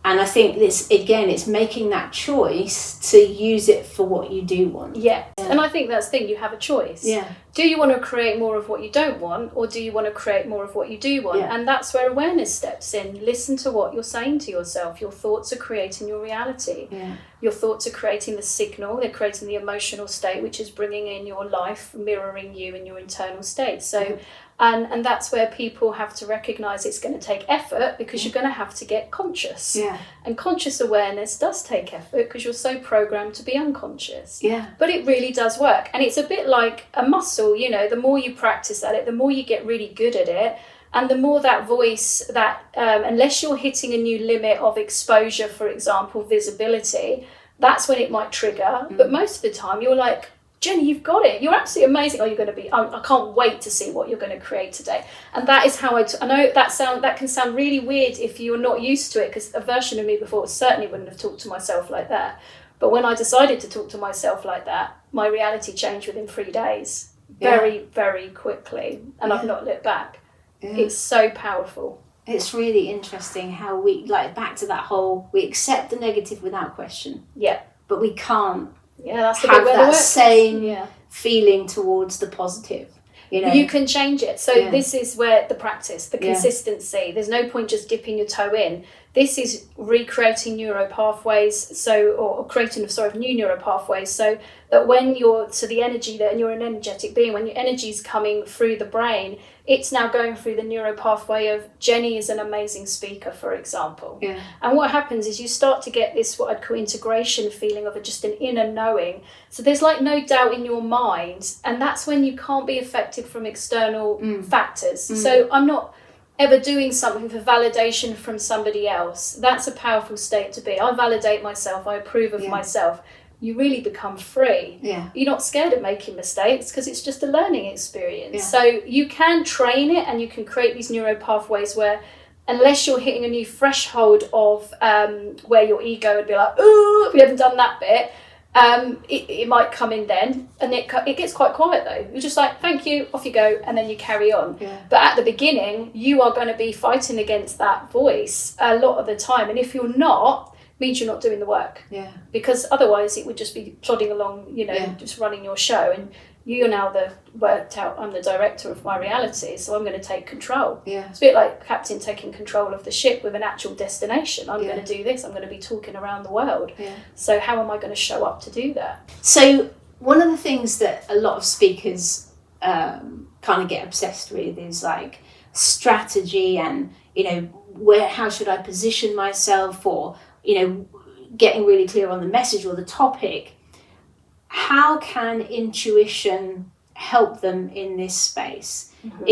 And I think this, again, it's making that choice to use it for what you do want. Yeah. And I think that's the thing, you have a choice. Yeah. Do you want to create more of what you don't want, or do you want to create more of what you do want? Yeah. And that's where awareness steps in. Listen to what you're saying to yourself. Your thoughts are creating your reality. Yeah. Your thoughts are creating the signal. They're creating the emotional state, which is bringing in your life, mirroring you in your internal state. So, and that's where people have to recognize it's going to take effort, because you're going to have to get conscious. Yeah. And conscious awareness does take effort, because you're so programmed to be unconscious. Yeah. But it really does work. And it's a bit like a muscle, you know, the more you practice at it, the more you get really good at it. And the more that voice, that unless you're hitting a new limit of exposure, for example, visibility, that's when it might trigger. But most of the time you're like, Jenny, you've got it. You're absolutely amazing. Oh, you're going to be, I can't wait to see what you're going to create today. And that is how I know that can sound really weird if you're not used to it, because a version of me before certainly wouldn't have talked to myself like that. But when I decided to talk to myself like that, my reality changed within 3 days. Very, very quickly. And I've not looked back. Yeah. It's so powerful. It's really interesting how we, like, back to that whole, we accept the negative without question. Yeah. But we can't that's the have bit that same feeling towards the positive. You know, you can change it. So this is where the practice, the consistency. There's no point just dipping your toe in. This is recreating neural pathways, or creating new neural pathways, so that when the energy that, and you're an energetic being, when your energy is coming through the brain, it's now going through the neural pathway of Jenny is an amazing speaker, for example. Yeah. And what happens is you start to get this, what I'd call integration feeling of just an inner knowing. So there's like no doubt in your mind, and that's when you can't be affected from external factors. So ever doing something for validation from somebody else. That's a powerful state to be. I validate myself, I approve of myself. You really become free. Yeah. You're not scared of making mistakes because it's just a learning experience. Yeah. So you can train it, and you can create these neuro pathways where, unless you're hitting a new threshold of where your ego would be like, ooh, we haven't done that bit, it might come in then, and it gets quite quiet though. You're just like, thank you, off you go, and then you carry on. Yeah. But at the beginning, you are going to be fighting against that voice a lot of the time, and if you're not, means you're not doing the work. Yeah. Because otherwise it would just be plodding along, just running your show, and you're now worked out, I'm the director of my reality, so I'm going to take control. Yeah. It's a bit like captain taking control of the ship with an actual destination. I'm going to do this, I'm going to be talking around the world. Yeah. So how am I going to show up to do that? So one of the things that a lot of speakers kind of get obsessed with is like strategy and, how should I position myself, or, getting really clear on the message or the topic. How can intuition help them in this space? Mm-hmm.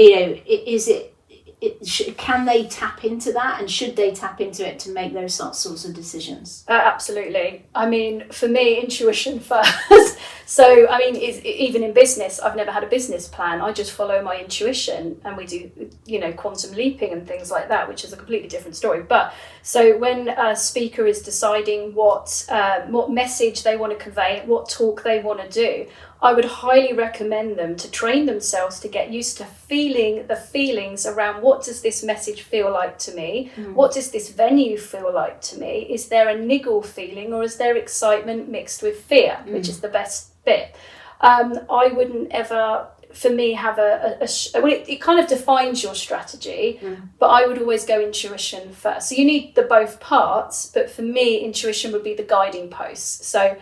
Can they tap into that, and should they tap into it to make those sorts of decisions? Absolutely. I mean, for me, intuition first. So, I mean, even in business, I've never had a business plan. I just follow my intuition, and we do, quantum leaping and things like that, which is a completely different story. But so when a speaker is deciding what message they want to convey, what talk they want to do, I would highly recommend them to train themselves to get used to feeling the feelings around, what does this message feel like to me? Mm. What does this venue feel like to me? Is there a niggle feeling, or is there excitement mixed with fear, which is the best bit? I wouldn't ever, for me, have it kind of defines your strategy, but I would always go intuition first. So you need the both parts, but for me, intuition would be the guiding post. So,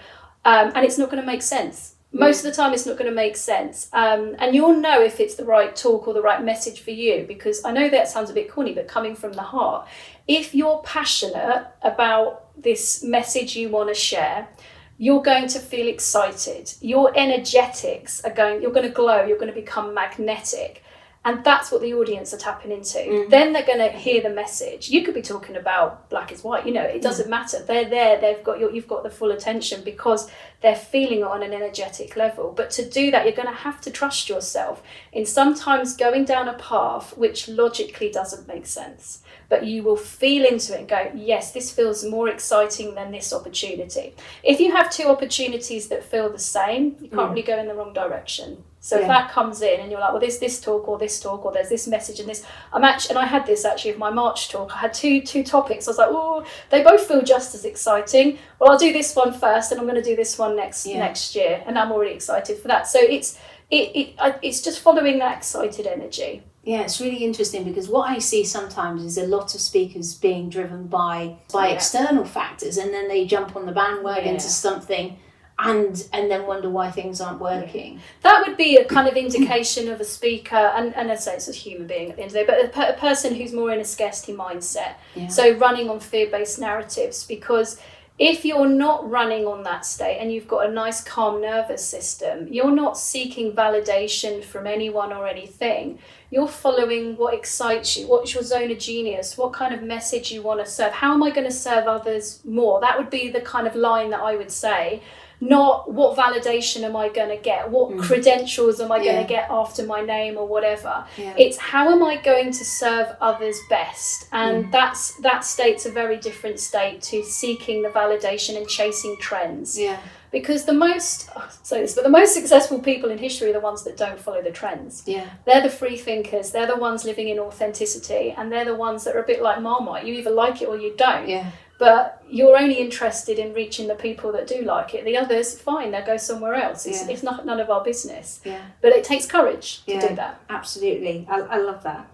and it's not going to make sense. Most of the time it's not going to make sense, and you'll know if it's the right talk or the right message for you, because I know that sounds a bit corny, but coming from the heart, if you're passionate about this message you want to share, you're going to feel excited. Your energetics you're going to glow, you're going to become magnetic. And that's what the audience are tapping into. Mm-hmm. Then they're going to hear the message. You could be talking about black is white, it doesn't matter. They're there, you've got the full attention, because they're feeling it on an energetic level. But to do that, you're going to have to trust yourself in sometimes going down a path which logically doesn't make sense. But you will feel into it and go, yes, this feels more exciting than this opportunity. If you have two opportunities that feel the same, you can't really go in the wrong direction. So if that comes in and you're like, well, there's this talk, or there's this message and this, and I had this actually with my March talk. I had two topics. I was like, oh, they both feel just as exciting. Well, I'll do this one first, and I'm going to do this one next year, and I'm already excited for that. So it's just following that excited energy. Yeah, it's really interesting, because what I see sometimes is a lot of speakers being driven by external factors, and then they jump on the bandwagon to something and then wonder why things aren't working. Yeah. That would be a kind of indication of a speaker, and I'd say it's a human being at the end of the day, but a person who's more in a scarcity mindset. Yeah. So running on fear-based narratives, because if you're not running on that state and you've got a nice calm nervous system, you're not seeking validation from anyone or anything. You're following what excites you, what's your zone of genius, what kind of message you want to serve. How am I going to serve others more? That would be the kind of line that I would say. Not what validation am I going to get, what credentials am I going to get after my name or whatever. Yeah. It's how am I going to serve others best? And that state's a very different state to seeking the validation and chasing trends. Yeah. Because the most successful people in history are the ones that don't follow the trends. Yeah. They're the free thinkers, they're the ones living in authenticity, and they're the ones that are a bit like Marmite. You either like it or you don't. Yeah. But you're only interested in reaching the people that do like it. The others, fine, they'll go somewhere else. It's not none of our business. Yeah. But it takes courage to do that. Absolutely. I love that.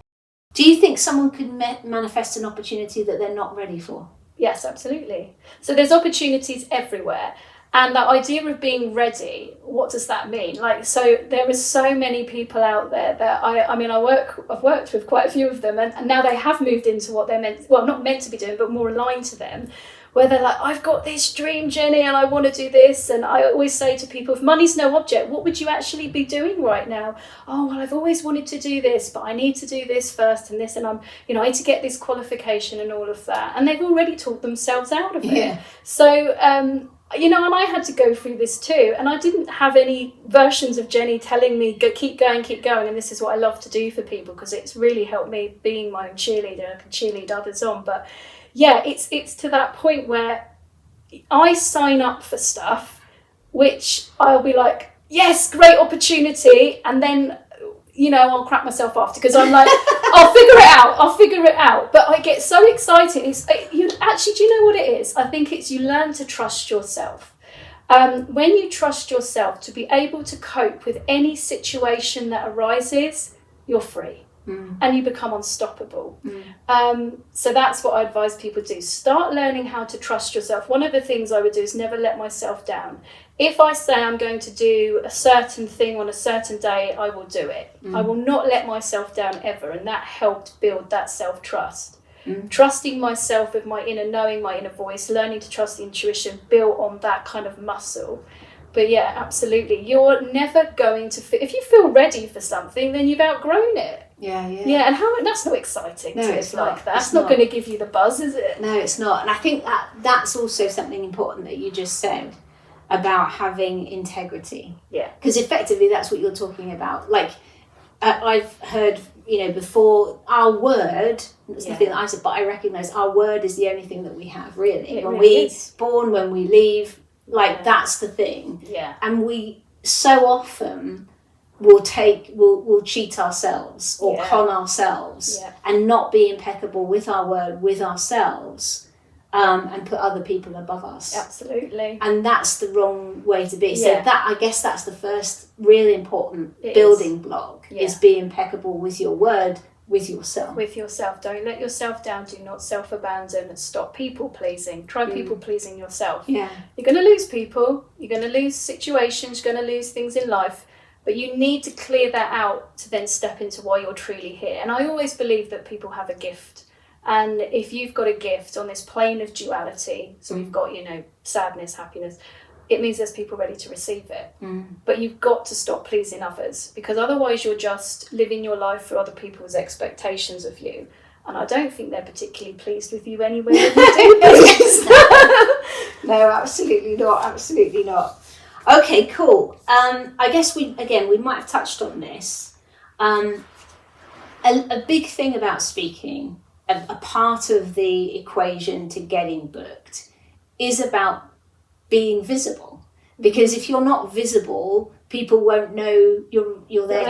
Do you think someone could manifest an opportunity that they're not ready for? Yes, absolutely. So there's opportunities everywhere. And that idea of being ready, what does that mean? So there are so many people out there that I've worked with quite a few of them, and now they have moved into what they're not meant to be doing, but more aligned to them, where they're like, I've got this dream, Jenny, and I want to do this. And I always say to people, if money's no object, what would you actually be doing right now? Oh, well, I've always wanted to do this, but I need to do this first and this, and I'm, I need to get this qualification and all of that. And they've already talked themselves out of it. Yeah. So, and I had to go through this too, and I didn't have any versions of Jenny telling me, keep going, and this is what I love to do for people, because it's really helped me being my own cheerleader. I can cheerlead others on. But yeah, it's to that point where I sign up for stuff, which I'll be like, yes, great opportunity, and then I'll crap myself after, because I'm like, I'll figure it out. But I get so excited. Do you know what it is? I think it's you learn to trust yourself. When you trust yourself to be able to cope with any situation that arises, you're free. And you become unstoppable. So that's what I advise people do. Start learning how to trust yourself. One of the things I would do is never let myself down. If I say I'm going to do a certain thing on a certain day, I will do it. I will not let myself down ever. And that helped build that self-trust. Trusting myself with my inner knowing, my inner voice, learning to trust the intuition, built on that kind of muscle. But yeah, absolutely. You're never going to if you feel ready for something, then you've outgrown it. Yeah. Yeah, and that's not exciting. No, to it's live not. like that. That's not going to give you the buzz, is it? No, it's not. And I think that's also something important that you just said about having integrity. Yeah. Because effectively, that's what you're talking about. Like, I've heard, before, our word, it's nothing that I said, but I recognise our word is the only thing that we have, really. When we're born, when we leave, that's the thing. Yeah. And we so often will cheat ourselves or con ourselves and not be impeccable with our word, with ourselves, and put other people above us. Absolutely. And that's the wrong way to be. So I guess that's the first really important building block, is be impeccable with your word, with yourself. With yourself. Don't let yourself down. Do not self-abandon. Stop people-pleasing. Try people-pleasing yourself. Yeah. You're going to lose people. You're going to lose situations. You're going to lose things in life. But you need to clear that out to then step into why you're truly here. And I always believe that people have a gift. And if you've got a gift on this plane of duality, so we've got, sadness, happiness, it means there's people ready to receive it. But you've got to stop pleasing others, because otherwise you're just living your life for other people's expectations of you. And I don't think they're particularly pleased with you anyway. No, absolutely not. Okay, cool. I guess we might have touched on this. A big thing about speaking, a part of the equation to getting booked, is about being visible. Because if you're not visible, people won't know you're there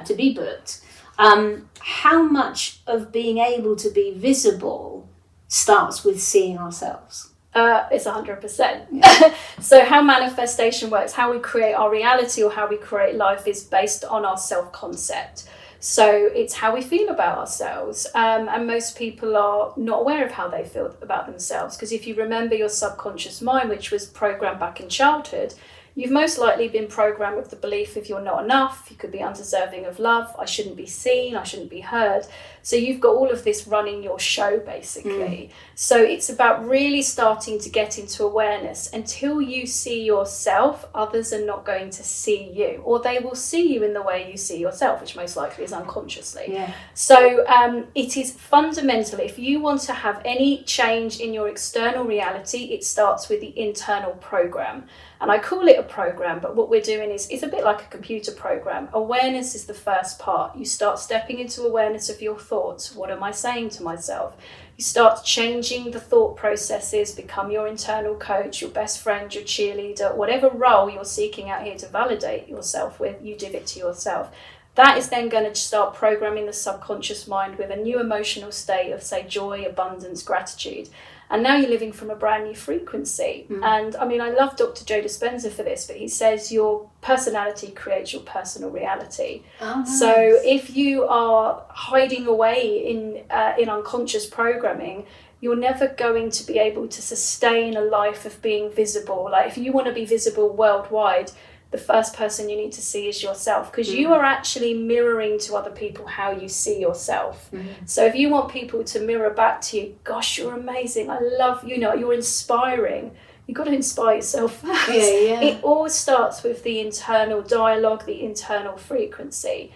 to be booked. How much of being able to be visible starts with seeing ourselves? It's 100%. So how manifestation works, how we create our reality or how we create life, is based on our self-concept. So it's how we feel about ourselves. And most people are not aware of how they feel about themselves. Because if you remember your subconscious mind, which was programmed back in childhood, you've most likely been programmed with the belief if you're not enough, you could be undeserving of love, I shouldn't be seen, I shouldn't be heard. So you've got all of this running your show, basically. So it's about really starting to get into awareness. Until you see yourself, others are not going to see you, or they will see you in the way you see yourself, which most likely is unconsciously. Yeah. So it is fundamental. If you want to have any change in your external reality, it starts with the internal program. And I call it a program, but what we're doing is, it's a bit like a computer program. Awareness is the first part. You start stepping into awareness of your thoughts. What am I saying to myself? You start changing the thought processes, become your internal coach, your best friend, your cheerleader, whatever role you're seeking out here to validate yourself with, you give it to yourself. That is then going to start programming the subconscious mind with a new emotional state of, say, joy, abundance, gratitude. And now you're living from a brand new frequency. And I mean, I love Dr. Joe Dispenza for this, but he says your personality creates your personal reality. Oh, nice. So if you are hiding away in unconscious programming, you're never going to be able to sustain a life of being visible. Like, if you want to be visible worldwide, the first person you need to see is yourself, because you are actually mirroring to other people how you see yourself. So if you want people to mirror back to you, gosh, you're amazing, I love you, you're inspiring, you've got to inspire yourself first. It all starts with the internal dialogue, the internal frequency.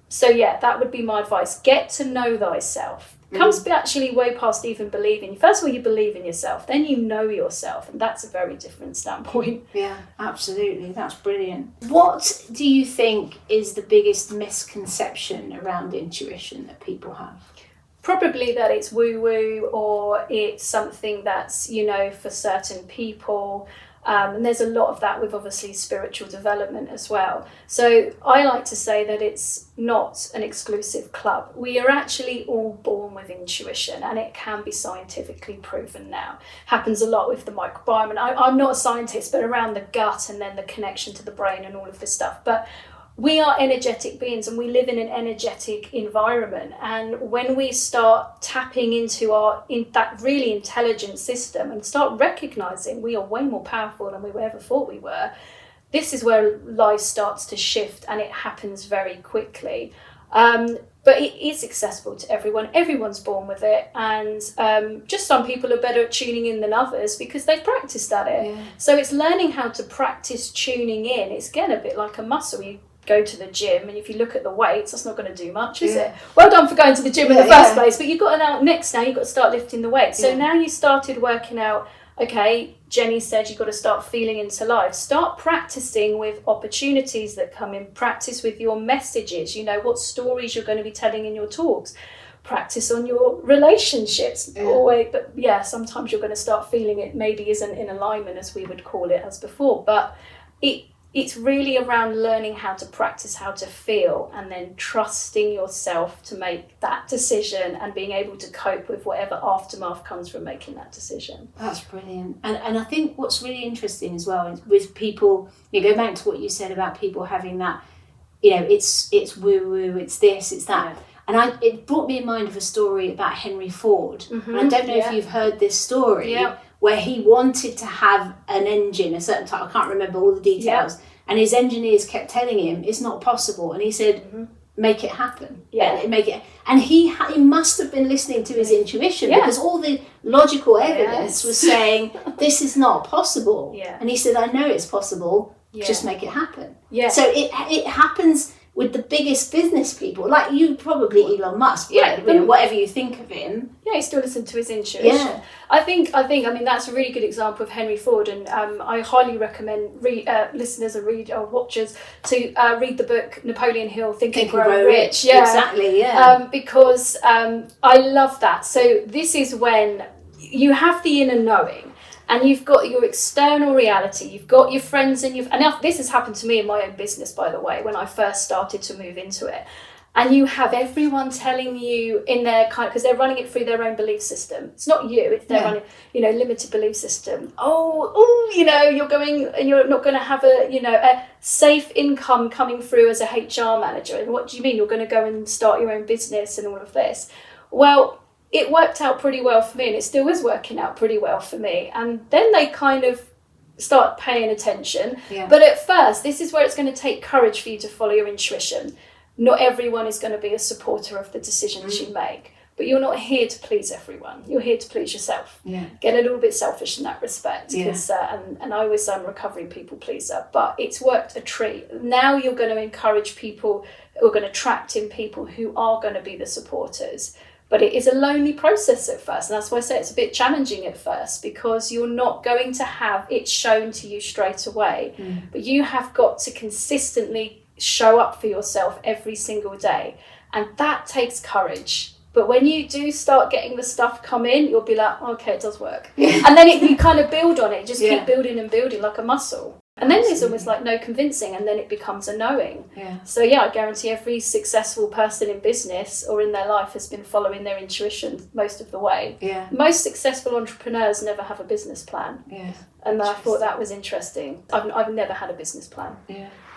So yeah, that would be my advice. Get to know thyself. Comes actually way past even believing. First of all, you believe in yourself, then you know yourself, and that's a very different standpoint. Yeah, absolutely. That's brilliant. What do you think is the biggest misconception around intuition that people have? Probably that it's woo-woo, or it's something that's, for certain people. And there's a lot of that with obviously spiritual development as well. So I like to say that it's not an exclusive club. We are actually all born with intuition, and it can be scientifically proven now. Happens a lot with the microbiome. And I'm not a scientist, but around the gut and then the connection to the brain and all of this stuff. But we are energetic beings, and we live in an energetic environment. And when we start tapping into that really intelligent system and start recognizing we are way more powerful than we ever thought we were, this is where life starts to shift, and it happens very quickly. But it is accessible to everyone. Everyone's born with it, and just some people are better at tuning in than others because they've practiced at it. So it's learning how to practice tuning in. It's again a bit like a muscle. You go to the gym, and if you look at the weights, that's not going to do much, is it? Well done for going to the gym in the first place, but you've got you've got to start lifting the weights. So now you started working out, okay, Jenny said you've got to start feeling into life. Start practicing with opportunities that come in. Practice with your messages, what stories you're going to be telling in your talks. Practice on your relationships. Always, but sometimes you're going to start feeling it maybe isn't in alignment, as we would call it, as before. But it's really around learning how to practice how to feel, and then trusting yourself to make that decision and being able to cope with whatever aftermath comes from making that decision. That's brilliant. And I think what's really interesting as well is with people, go back to what you said about people having that, it's woo-woo, it's this, it's that. And it brought me in mind of a story about Henry Ford. And I don't know if you've heard this story, where he wanted to have an engine, a certain type, I can't remember all the details, and his engineers kept telling him it's not possible, and he said, make it happen. Make it. And he must have been listening to his intuition, because all the logical evidence was saying this is not possible. And he said, I know it's possible, just make it happen. So it happens with the biggest business people, like you, probably Elon Musk, whatever you think of him. He still listened to his intuition. I mean, that's a really good example of Henry Ford, and I highly recommend listeners or watchers to read the book Napoleon Hill, Think and Grow Rich. Exactly, because I love that. So this is when you have the inner knowing, and you've got your external reality, you've got your friends, and this has happened to me in my own business, by the way, when I first started to move into it. And you have everyone telling you in their because they're running it through their own belief system. It's not you, it's their running, limited belief system. You're going, and you're not going to have a safe income coming through as a HR manager. And what do you mean? You're going to go and start your own business and all of this. Well, it worked out pretty well for me, and it still is working out pretty well for me. And then they kind of start paying attention. But at first, this is where it's going to take courage for you to follow your intuition. Not everyone is going to be a supporter of the decisions you make, but you're not here to please everyone. You're here to please yourself. Get a little bit selfish in that respect, because and I was a recovering people pleaser, but it's worked a treat. Now you're going to encourage people, you're going to attract in people who are going to be the supporters. But it is a lonely process at first, and that's why I say it's a bit challenging at first, because you're not going to have it shown to you straight away. But you have got to consistently show up for yourself every single day, and that takes courage. But when you do start getting the stuff come in, you'll be like, okay, it does work. And then you kind of build on it, just keep building and building like a muscle. And then there's almost like no convincing, and then it becomes a knowing. So I guarantee every successful person in business or in their life has been following their intuition most of the way. Most successful entrepreneurs never have a business plan. And I thought that was interesting. I've never had a business plan.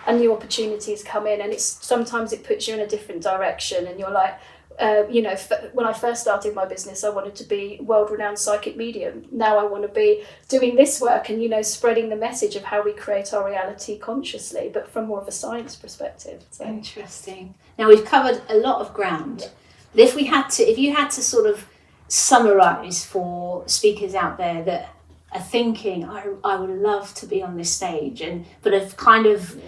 And new opportunities come in, and sometimes it puts you in a different direction, and you're like, When I first started my business, I wanted to be world-renowned psychic medium. Now I want to be doing this work and, spreading the message of how we create our reality consciously, but from more of a science perspective. So. Interesting. Now we've covered a lot of ground. But if you had to sort of summarize for speakers out there that are thinking, I would love to be on this stage, but have kind of,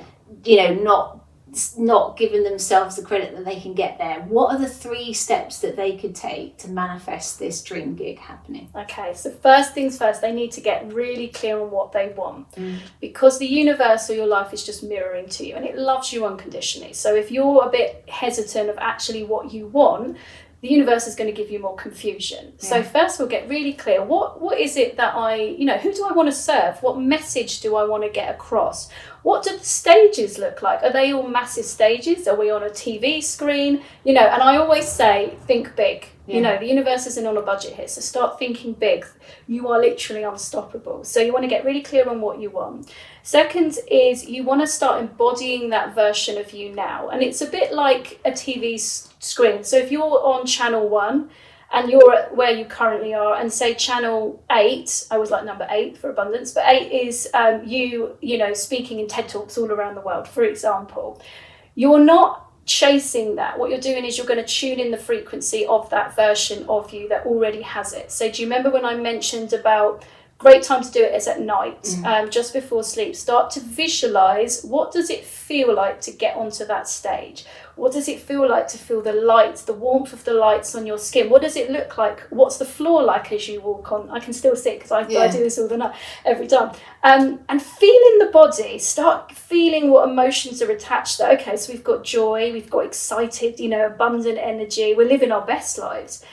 not given themselves the credit that they can get there, what are the 3 steps that they could take to manifest this dream gig happening? Okay, so first things first, they need to get really clear on what they want, because the universe or your life is just mirroring to you, and it loves you unconditionally. So if you're a bit hesitant of actually what you want, the universe is going to give you more confusion. Yeah. So first we'll get really clear. What is it that who do I want to serve? What message do I want to get across? What do the stages look like? Are they all massive stages? Are we on a TV screen? And I always say, think big. Yeah. The universe isn't on a budget here, so start thinking big. You are literally unstoppable. So you want to get really clear on what you want. Second is you want to start embodying that version of you now. And it's a bit like a TV screen. So if you're on channel 1 and you're at where you currently are, and say channel 8, I always like number 8 for abundance, but 8 is you speaking in TED Talks all around the world, for example. You're not chasing that. What you're doing is you're going to tune in the frequency of that version of you that already has it. So do you remember when I mentioned about great time to do it is at night, just before sleep? Start to visualize, what does it feel like to get onto that stage? What does it feel like to feel the light, the warmth of the lights on your skin? What does it look like? What's the floor like as you walk on? I can still see it because I do this all the night, every time. And feel in the body, start feeling what emotions are attached there. Okay, so we've got joy, we've got excited, abundant energy. We're living our best lives.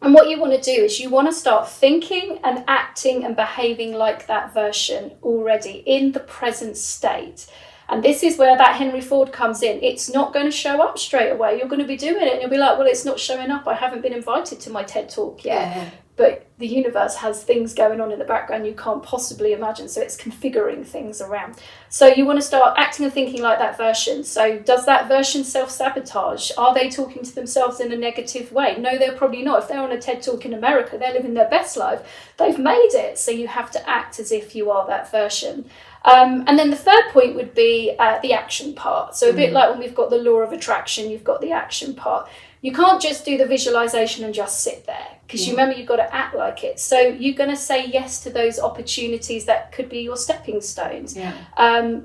And what you want to do is you want to start thinking and acting and behaving like that version already in the present state. And this is where that Henry Ford comes in. It's not going to show up straight away. You're going to be doing it and you'll be like, well, it's not showing up. I haven't been invited to my TED Talk yet. Yeah. But the universe has things going on in the background you can't possibly imagine. So it's configuring things around. So you want to start acting and thinking like that version. So does that version self-sabotage? Are they talking to themselves in a negative way? No, they're probably not. If they're on a TED Talk in America, they're living their best life. They've made it. So you have to act as if you are that version. And then the third point would be the action part. So a bit like when we've got the law of attraction, you've got the action part. You can't just do the visualization and just sit there, because you remember you've got to act like it. So you're going to say yes to those opportunities that could be your stepping stones. Yeah.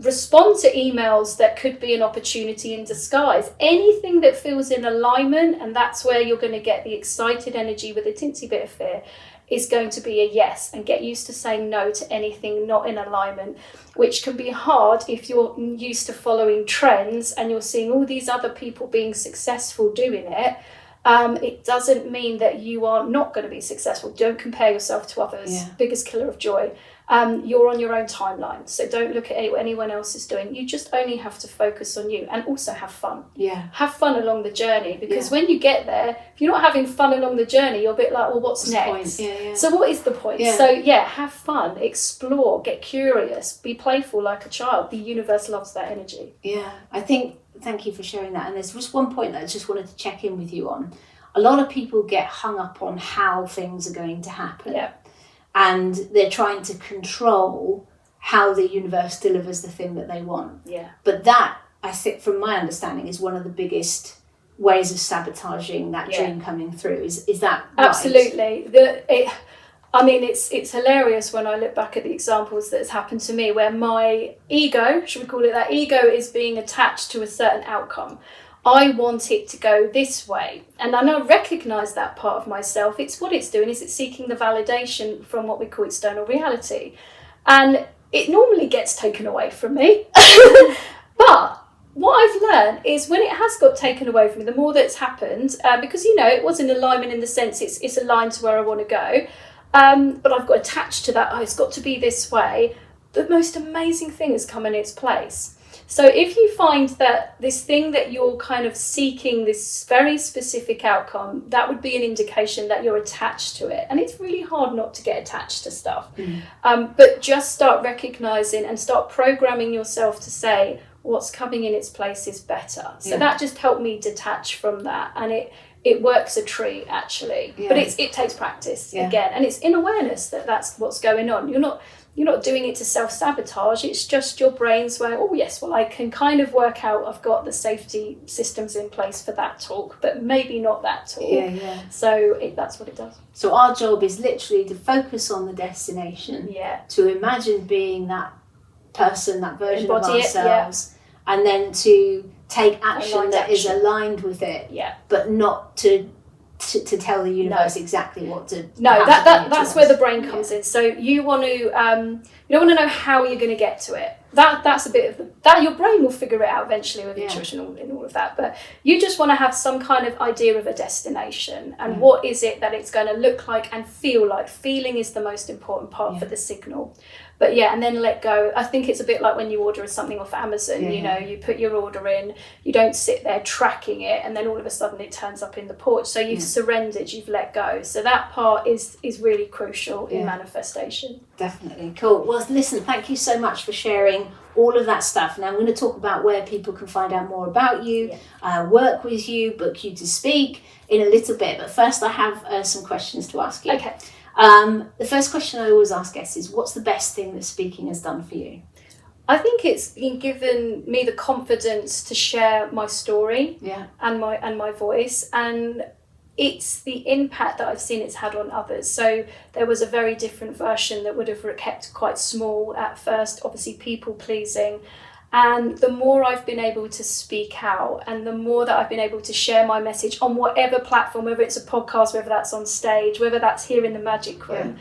Respond to emails that could be an opportunity in disguise. Anything that feels in alignment, and that's where you're going to get the excited energy with a teensy bit of fear, is going to be a yes. And get used to saying no to anything not in alignment, which can be hard if you're used to following trends and you're seeing all these other people being successful doing it. It doesn't mean that you are not going to be successful. Don't compare yourself to others. Yeah. Biggest killer of joy. You're on your own timeline, so don't look at what anyone else is doing. You just only have to focus on you, and also have fun. Yeah. Have fun along the journey, because when you get there, if you're not having fun along the journey, you're a bit like, well, what's next? So what is the point? Yeah. So have fun, explore, get curious, be playful like a child. The universe loves that energy. Yeah, thank you for sharing that. And there's just one point that I just wanted to check in with you on. A lot of people get hung up on how things are going to happen. Yeah. And they're trying to control how the universe delivers the thing that they want. Yeah. But that, I think, from my understanding, is one of the biggest ways of sabotaging that dream coming through. Is that right? Absolutely. It's hilarious when I look back at the examples that has happened to me, where my ego, should we call it that, ego is being attached to a certain outcome. I want it to go this way. And I now recognise that part of myself. It's what it's doing is it's seeking the validation from what we call external reality. And it normally gets taken away from me. But what I've learned is when it has got taken away from me, the more that's happened, because, it was in alignment in the sense it's aligned to where I want to go. But I've got attached to that, it's got to be this way. The most amazing thing has come in its place. So if you find that this thing that you're kind of seeking, this very specific outcome, that would be an indication that you're attached to it. And it's really hard not to get attached to stuff. But just start recognizing and start programming yourself to say, what's coming in its place is better. So Yeah. that just helped me detach from that, and it works a treat actually. Yeah. But it takes practice again, and it's in awareness that that's what's going on. You're not doing it to self-sabotage. It's just your brain's way, oh yes, well I can kind of work out I've got the safety systems in place for that talk, but maybe not that talk. Yeah. So that's what it does. So our job is literally to focus on the destination, to imagine being that person, that version of ourselves, and then to take action that is aligned with it, but not to tell the universe exactly what to. No, that's where the brain comes in. So you want to, you don't want to know how you're going to get to it. That's a bit of that. Your brain will figure it out eventually with intuition and all of that. But you just want to have some kind of idea of a destination and what is it that it's going to look like and feel like. Feeling is the most important part for the signal. But and then let go. I think it's a bit like when you order something off Amazon, you know, you put your order in, you don't sit there tracking it, and then all of a sudden it turns up in the porch. So you've surrendered, you've let go. So that part is really crucial in manifestation. Definitely. Cool. Well, listen, thank you so much for sharing all of that stuff. Now I'm going to talk about where people can find out more about you, work with you, book you to speak in a little bit. But first I have some questions to ask you. Okay. The first question I always ask guests is, what's the best thing that speaking has done for you? I think it's given me the confidence to share my story and my voice, and it's the impact that I've seen it's had on others. So there was a very different version that would have kept quite small at first, obviously people pleasing. And the more I've been able to speak out and the more that I've been able to share my message on whatever platform, whether it's a podcast, whether that's on stage, whether that's here in the Magic Room,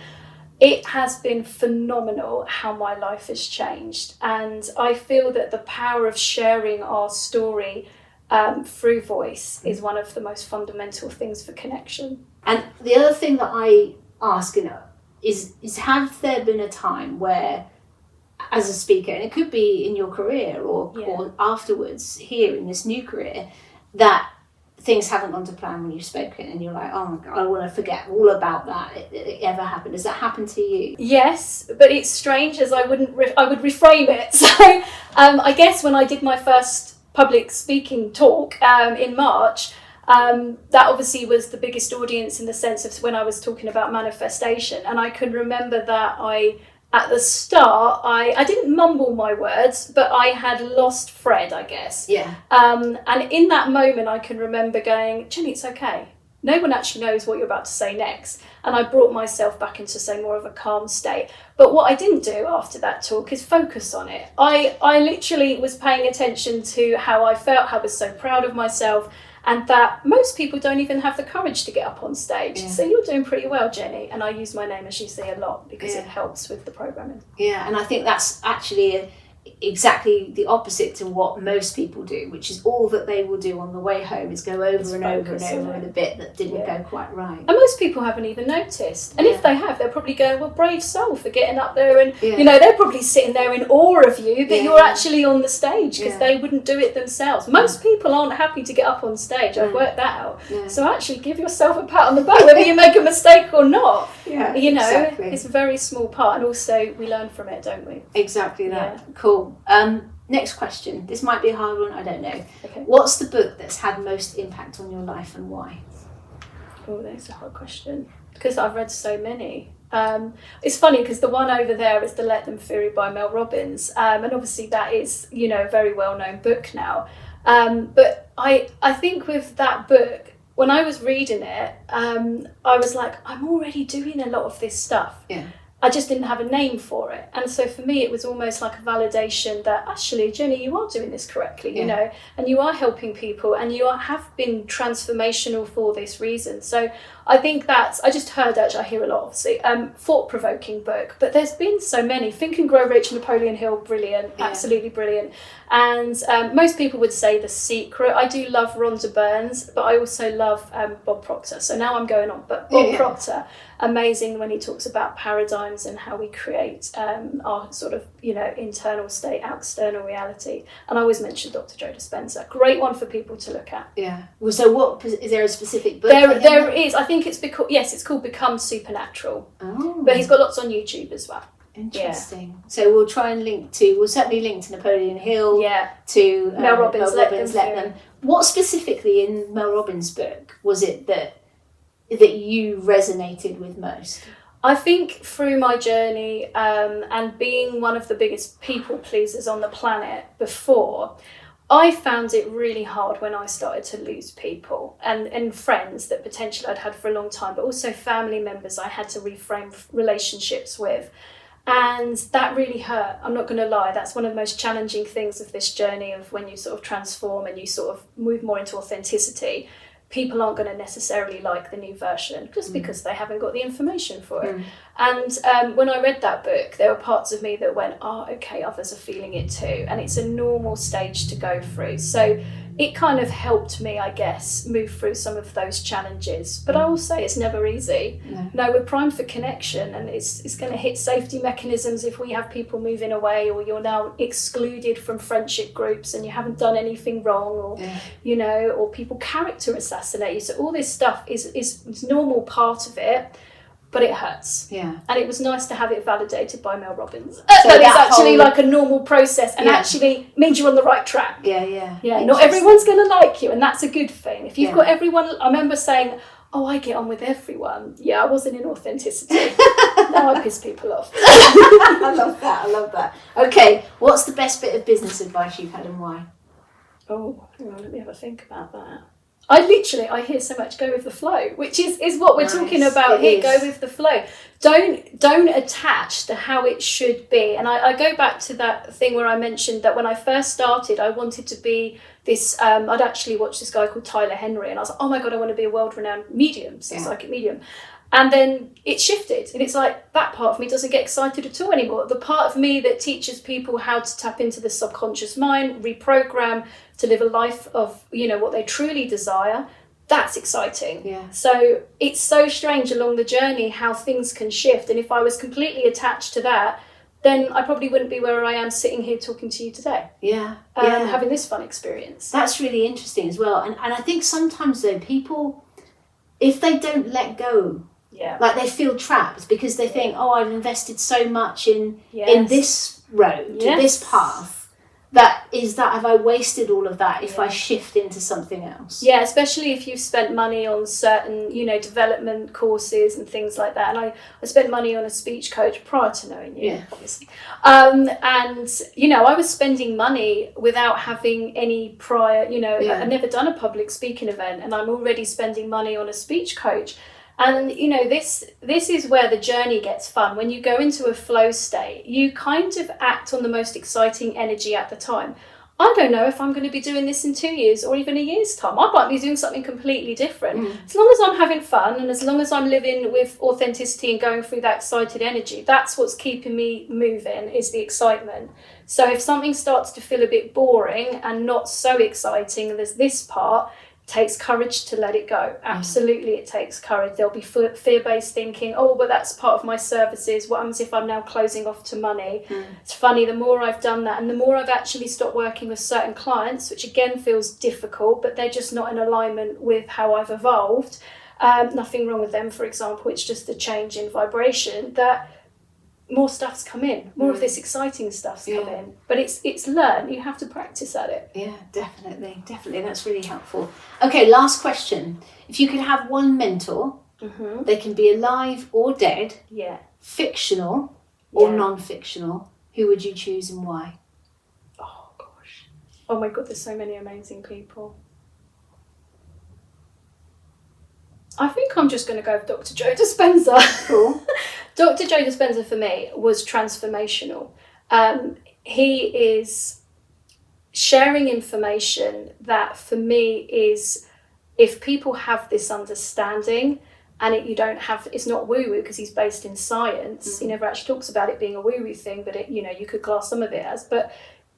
it has been phenomenal how my life has changed. And I feel that the power of sharing our story through voice is one of the most fundamental things for connection. And the other thing that I ask, is have there been a time where, as a speaker, and it could be in your career or afterwards here in this new career, that things haven't gone to plan when you've spoken and you're like, oh my God, I want to forget all about that. It ever happened? Does that happen to you? Yes, but it's strange as I would reframe it. So I guess when I did my first public speaking talk in March, that obviously was the biggest audience in the sense of when I was talking about manifestation. And I can remember that at the start, I didn't mumble my words, but I had lost Fred, I guess. Yeah. And in that moment, I can remember going, Jenny, it's okay. No one actually knows what you're about to say next. And I brought myself back into, say, more of a calm state. But what I didn't do after that talk is focus on it. I literally was paying attention to how I felt, how I was so proud of myself, and that most people don't even have the courage to get up on stage. So you're doing pretty well, Jenny. And I use my name, as you say, a lot because it helps with the programming. Yeah, and I think that's actually exactly the opposite to what most people do, which is all that they will do on the way home is go over and over and over in a bit that didn't go quite right. And most people haven't even noticed. And if they have, they're probably going, well, brave soul for getting up there. And, you know, they're probably sitting there in awe of you that you're actually on the stage because they wouldn't do it themselves. Most people aren't happy to get up on stage. I've worked that out. So actually give yourself a pat on the back, whether you make a mistake or not. You know, it's a very small part. And also we learn from it, don't we? Exactly that. Cool. Next question. This might be a hard one, I don't know. Okay. What's the book that's had most impact on your life and why? Oh, that's a hard question. Because I've read so many. It's funny because the one over there is The Let Them Fury by Mel Robbins. And obviously that is, you know, a very well-known book now. But I think with that book, when I was reading it, I was like, I'm already doing a lot of this stuff. Yeah. I just didn't have a name for it. And so for me, it was almost like a validation that actually, Jenny, you are doing this correctly, you know, and you are helping people and you have been transformational for this reason. So I think I hear a lot, obviously, thought-provoking book, but there's been so many. Think and Grow Rich, Napoleon Hill, brilliant, absolutely brilliant. And most people would say The Secret. I do love Rhonda Byrne's, but I also love Bob Proctor. So now I'm going on, but Bob Proctor, amazing when he talks about paradigms and how we create our sort of, you know, internal state, external reality. And I always mention Dr. Joe Dispenza. Great one for people to look at. Yeah. Well, so what, is there a specific book? There is. I think it's called Become Supernatural. Oh. But he's got lots on YouTube as well. Interesting. So we'll certainly link to Napoleon Hill, to Mel Robbins, let them. What specifically in Mel Robbins' book was it that you resonated with most? I think through my journey and being one of the biggest people pleasers on the planet before, I found it really hard when I started to lose people and friends that potentially I'd had for a long time, but also family members I had to reframe relationships with. And that really hurt. I'm not going to lie. That's one of the most challenging things of this journey of when you sort of transform and you sort of move more into authenticity. People aren't going to necessarily like the new version just because they haven't got the information for it. And when I read that book, there were parts of me that went, oh, okay, others are feeling it too. And it's a normal stage to go through. So it kind of helped me, I guess, move through some of those challenges. But I will say it's never easy. No, we're primed for connection, and it's going to hit safety mechanisms if we have people moving away, or you're now excluded from friendship groups and you haven't done anything wrong, or you know, or people character assassinate you. So all this stuff is normal part of it. But it hurts. Yeah. And it was nice to have it validated by Mel Robbins. So that it's actually like a normal process and actually means you're on the right track. Yeah. Not everyone's going to like you, and that's a good thing. If you've got everyone, I remember saying, oh, I get on with everyone. Yeah, I wasn't in authenticity. Now I piss people off. I love that. Okay, what's the best bit of business advice you've had and why? Oh, hang on, let me have a think about that. I hear so much go with the flow, which is what we're talking about here. Go with the flow. Don't attach to how it should be. And I go back to that thing where I mentioned that when I first started, I wanted to be this, I'd actually watched this guy called Tyler Henry, and I was like, oh my God, I want to be a world-renowned medium, psychic medium. And then it shifted, and it's like that part of me doesn't get excited at all anymore. The part of me that teaches people how to tap into the subconscious mind, reprogram to live a life of, you know, what they truly desire, that's exciting. Yeah. So it's so strange along the journey how things can shift. And if I was completely attached to that, then I probably wouldn't be where I am sitting here talking to you today. Having this fun experience. That's really interesting as well. And I think sometimes though, people, if they don't let go, like they feel trapped because they think, oh, I've invested so much in this road, this path. Have I wasted all of that if I shift into something else? Yeah, especially if you've spent money on certain, you know, development courses and things like that. And I spent money on a speech coach prior to knowing you, obviously. And, you know, I was spending money without having any prior, you know, I've never done a public speaking event, and I'm already spending money on a speech coach. And, you know, this is where the journey gets fun. When you go into a flow state, you kind of act on the most exciting energy at the time. I don't know if I'm going to be doing this in 2 years or even a year's time. I might be doing something completely different. As long as I'm having fun and as long as I'm living with authenticity and going through that excited energy, that's what's keeping me moving, is the excitement. So if something starts to feel a bit boring and not so exciting, there's this part, takes courage to let it go. Absolutely, it takes courage. There'll be fear-based thinking, oh, but that's part of my services. What happens if I'm now closing off to money? It's funny, the more I've done that and the more I've actually stopped working with certain clients, which again feels difficult, but they're just not in alignment with how I've evolved. Nothing wrong with them, for example. It's just a change in vibration that more stuff's come in, more of this exciting stuff's come in. But it's learned. You have to practice at it. Yeah, definitely. That's really helpful. Okay, last question. If you could have one mentor, they can be alive or dead, fictional or non-fictional, who would you choose and why? Oh, gosh. Oh, my God, there's so many amazing people. I think I'm just going to go with Dr. Joe Dispenza. Cool. Dr. Joe Dispenza for me was transformational. He is sharing information that for me is, if people have this understanding and it's not woo-woo because he's based in science. He never actually talks about it being a woo-woo thing, but it, you know, you could class some of it as, but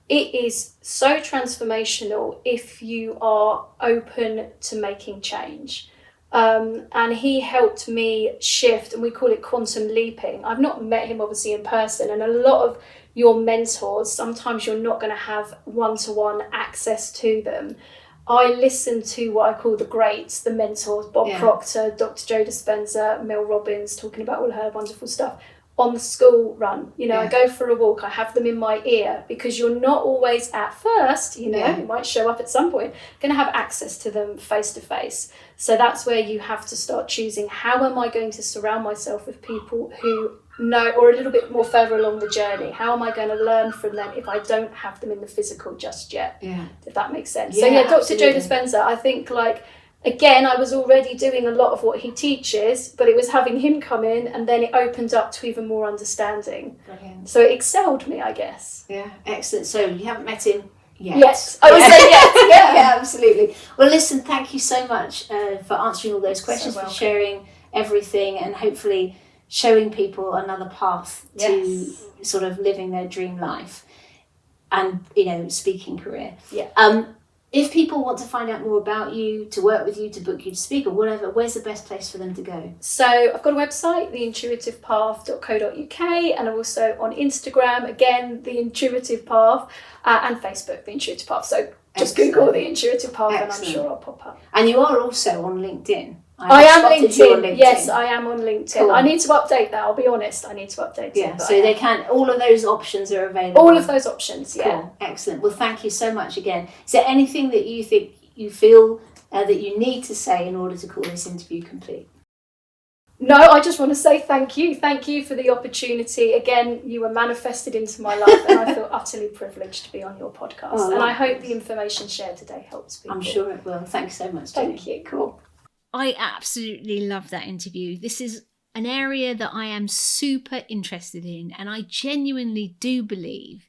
it is so transformational if you are open to making change. And he helped me shift, and we call it quantum leaping. I've not met him obviously in person, and a lot of your mentors, sometimes you're not going to have one-to-one access to them. I listen to what I call the greats, the mentors, Bob Proctor, Dr. Joe Dispenza, Mel Robbins, talking about all her wonderful stuff. on the school run. You know, I Yeah. go for a walk, I have them in my ear, because you're not always at first, you know, Yeah. it might show up at some point, going to have access to them face to face. So that's where you have to start choosing, how am I going to surround myself with people who know, or a little bit more further along the journey? How am I going to learn from them if I don't have them in the physical just yet? Yeah. If that makes sense. Yeah, So yeah, Dr. absolutely. Joe Dispenza, I think, like, again, I was already doing a lot of what he teaches, but it was having him come in, and then it opened up to even more understanding. Brilliant. So it excelled me, I guess. Yeah, excellent. So you haven't met him yet? Yes, I would say yes. Yeah. Yeah, absolutely. Well, listen, thank you so much for answering all those questions, So for welcome. sharing everything, and hopefully showing people another path to sort of living their dream life and, you know, speaking career. Yeah. If people want to find out more about you, to work with you, to book you to speak or whatever, where's the best place for them to go? So I've got a website, theintuitivepath.co.uk, and I'm also on Instagram, again, The Intuitive Path, and Facebook, The Intuitive Path. So just Excellent. Google The Intuitive Path and I'm Excellent. sure I'll pop up. And you are also on LinkedIn. I am spotted you on LinkedIn. Yes, I am on LinkedIn. Cool. I need to update that, I'll be honest. I need to update Yeah, it. but so I they am. can, all of those options are available. All of those options, yeah. Cool. Excellent. Well, thank you so much again. Is there anything that you think you feel that you need to say in order to call this interview complete? No, I just want to say thank you. Thank you for the opportunity. Again, you were manifested into my life, and I feel utterly privileged to be on your podcast. Oh, and I nice. hope the information shared today helps people. I'm sure it will. Thanks so much, Jenny. Thank you. Cool. I absolutely love that interview. This is an area that I am super interested in, and I genuinely do believe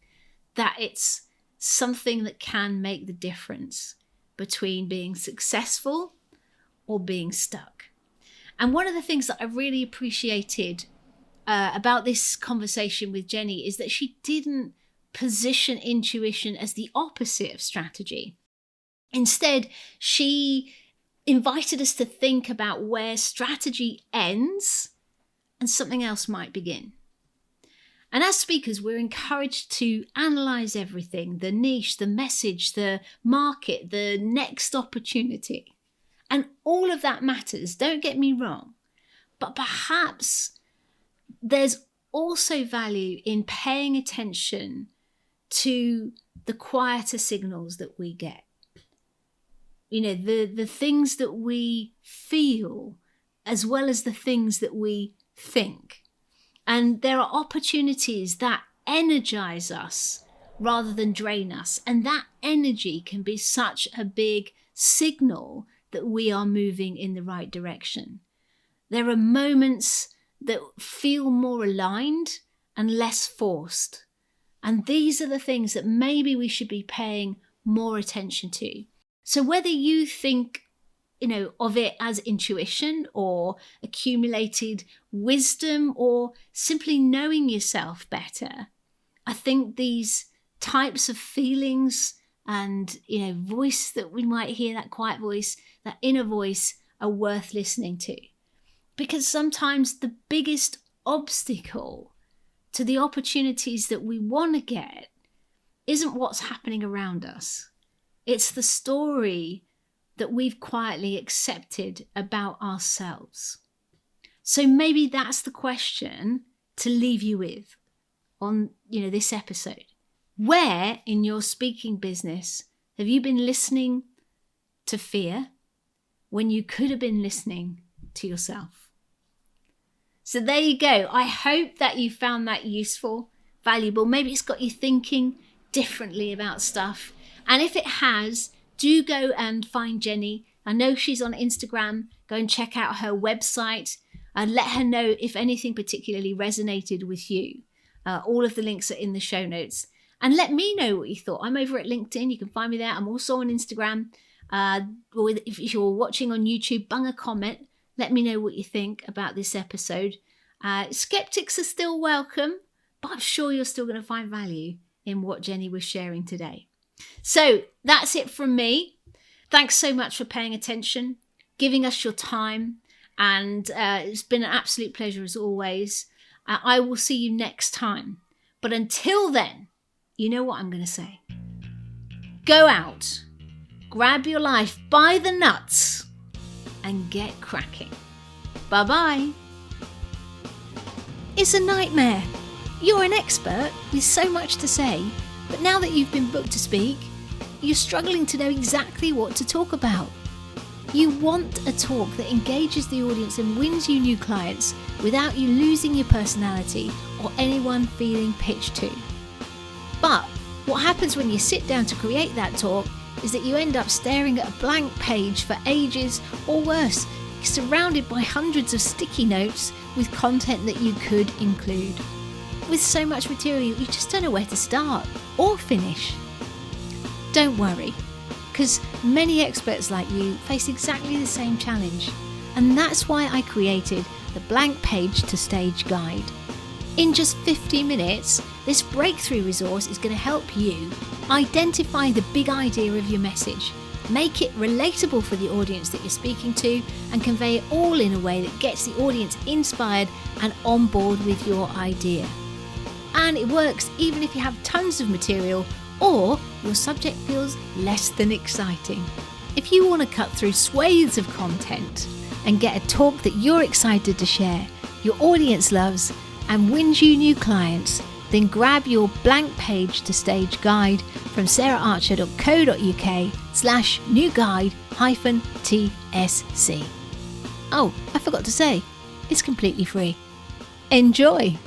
that it's something that can make the difference between being successful or being stuck. And one of the things that I really appreciated about this conversation with Jenny is that she didn't position intuition as the opposite of strategy. Instead, she invited us to think about where strategy ends and something else might begin. And as speakers, we're encouraged to analyze everything, the niche, the message, the market, the next opportunity. And all of that matters, don't get me wrong. But perhaps there's also value in paying attention to the quieter signals that we get. You know, the things that we feel as well as the things that we think. And there are opportunities that energize us rather than drain us. And that energy can be such a big signal that we are moving in the right direction. There are moments that feel more aligned and less forced. And these are the things that maybe we should be paying more attention to. So whether you think, you know, of it as intuition or accumulated wisdom or simply knowing yourself better, I think these types of feelings and, you know, voice that we might hear, that quiet voice, that inner voice, are worth listening to. Because sometimes the biggest obstacle to the opportunities that we want to get isn't what's happening around us. It's the story that we've quietly accepted about ourselves. So maybe that's the question to leave you with on, you know, this episode. Where in your speaking business have you been listening to fear when you could have been listening to yourself? So there you go. I hope that you found that useful, valuable. Maybe it's got you thinking differently about stuff. And if it has, do go and find Jenny. I know she's on Instagram. Go and check out her website and let her know if anything particularly resonated with you. All of the links are in the show notes. And let me know what you thought. I'm over at LinkedIn. You can find me there. I'm also on Instagram. Or if you're watching on YouTube, bung a comment. Let me know what you think about this episode. Skeptics are still welcome, but I'm sure you're still going to find value in what Jenny was sharing today. So that's it from me. Thanks so much for paying attention, giving us your time, and it's been an absolute pleasure as always. I will see you next time. But until then, you know what I'm going to say. Go out, grab your life by the nuts, and get cracking. Bye-bye. It's a nightmare. You're an expert with so much to say, but now that you've been booked to speak, you're struggling to know exactly what to talk about. You want a talk that engages the audience and wins you new clients without you losing your personality or anyone feeling pitched to. But what happens when you sit down to create that talk is that you end up staring at a blank page for ages, or worse, surrounded by hundreds of sticky notes with content that you could include. With so much material, you just don't know where to start or finish. Don't worry, because many experts like you face exactly the same challenge, and that's why I created the Blank Page to Stage Guide. In just 50 minutes, this breakthrough resource is going to help you identify the big idea of your message, make it relatable for the audience that you're speaking to, and convey it all in a way that gets the audience inspired and on board with your idea. And it works even if you have tons of material or your subject feels less than exciting. If you want to cut through swathes of content and get a talk that you're excited to share, your audience loves, and wins you new clients, then grab your Blank Page to Stage Guide from saraharcher.co.uk/new guide-TSC. Oh, I forgot to say, it's completely free. Enjoy!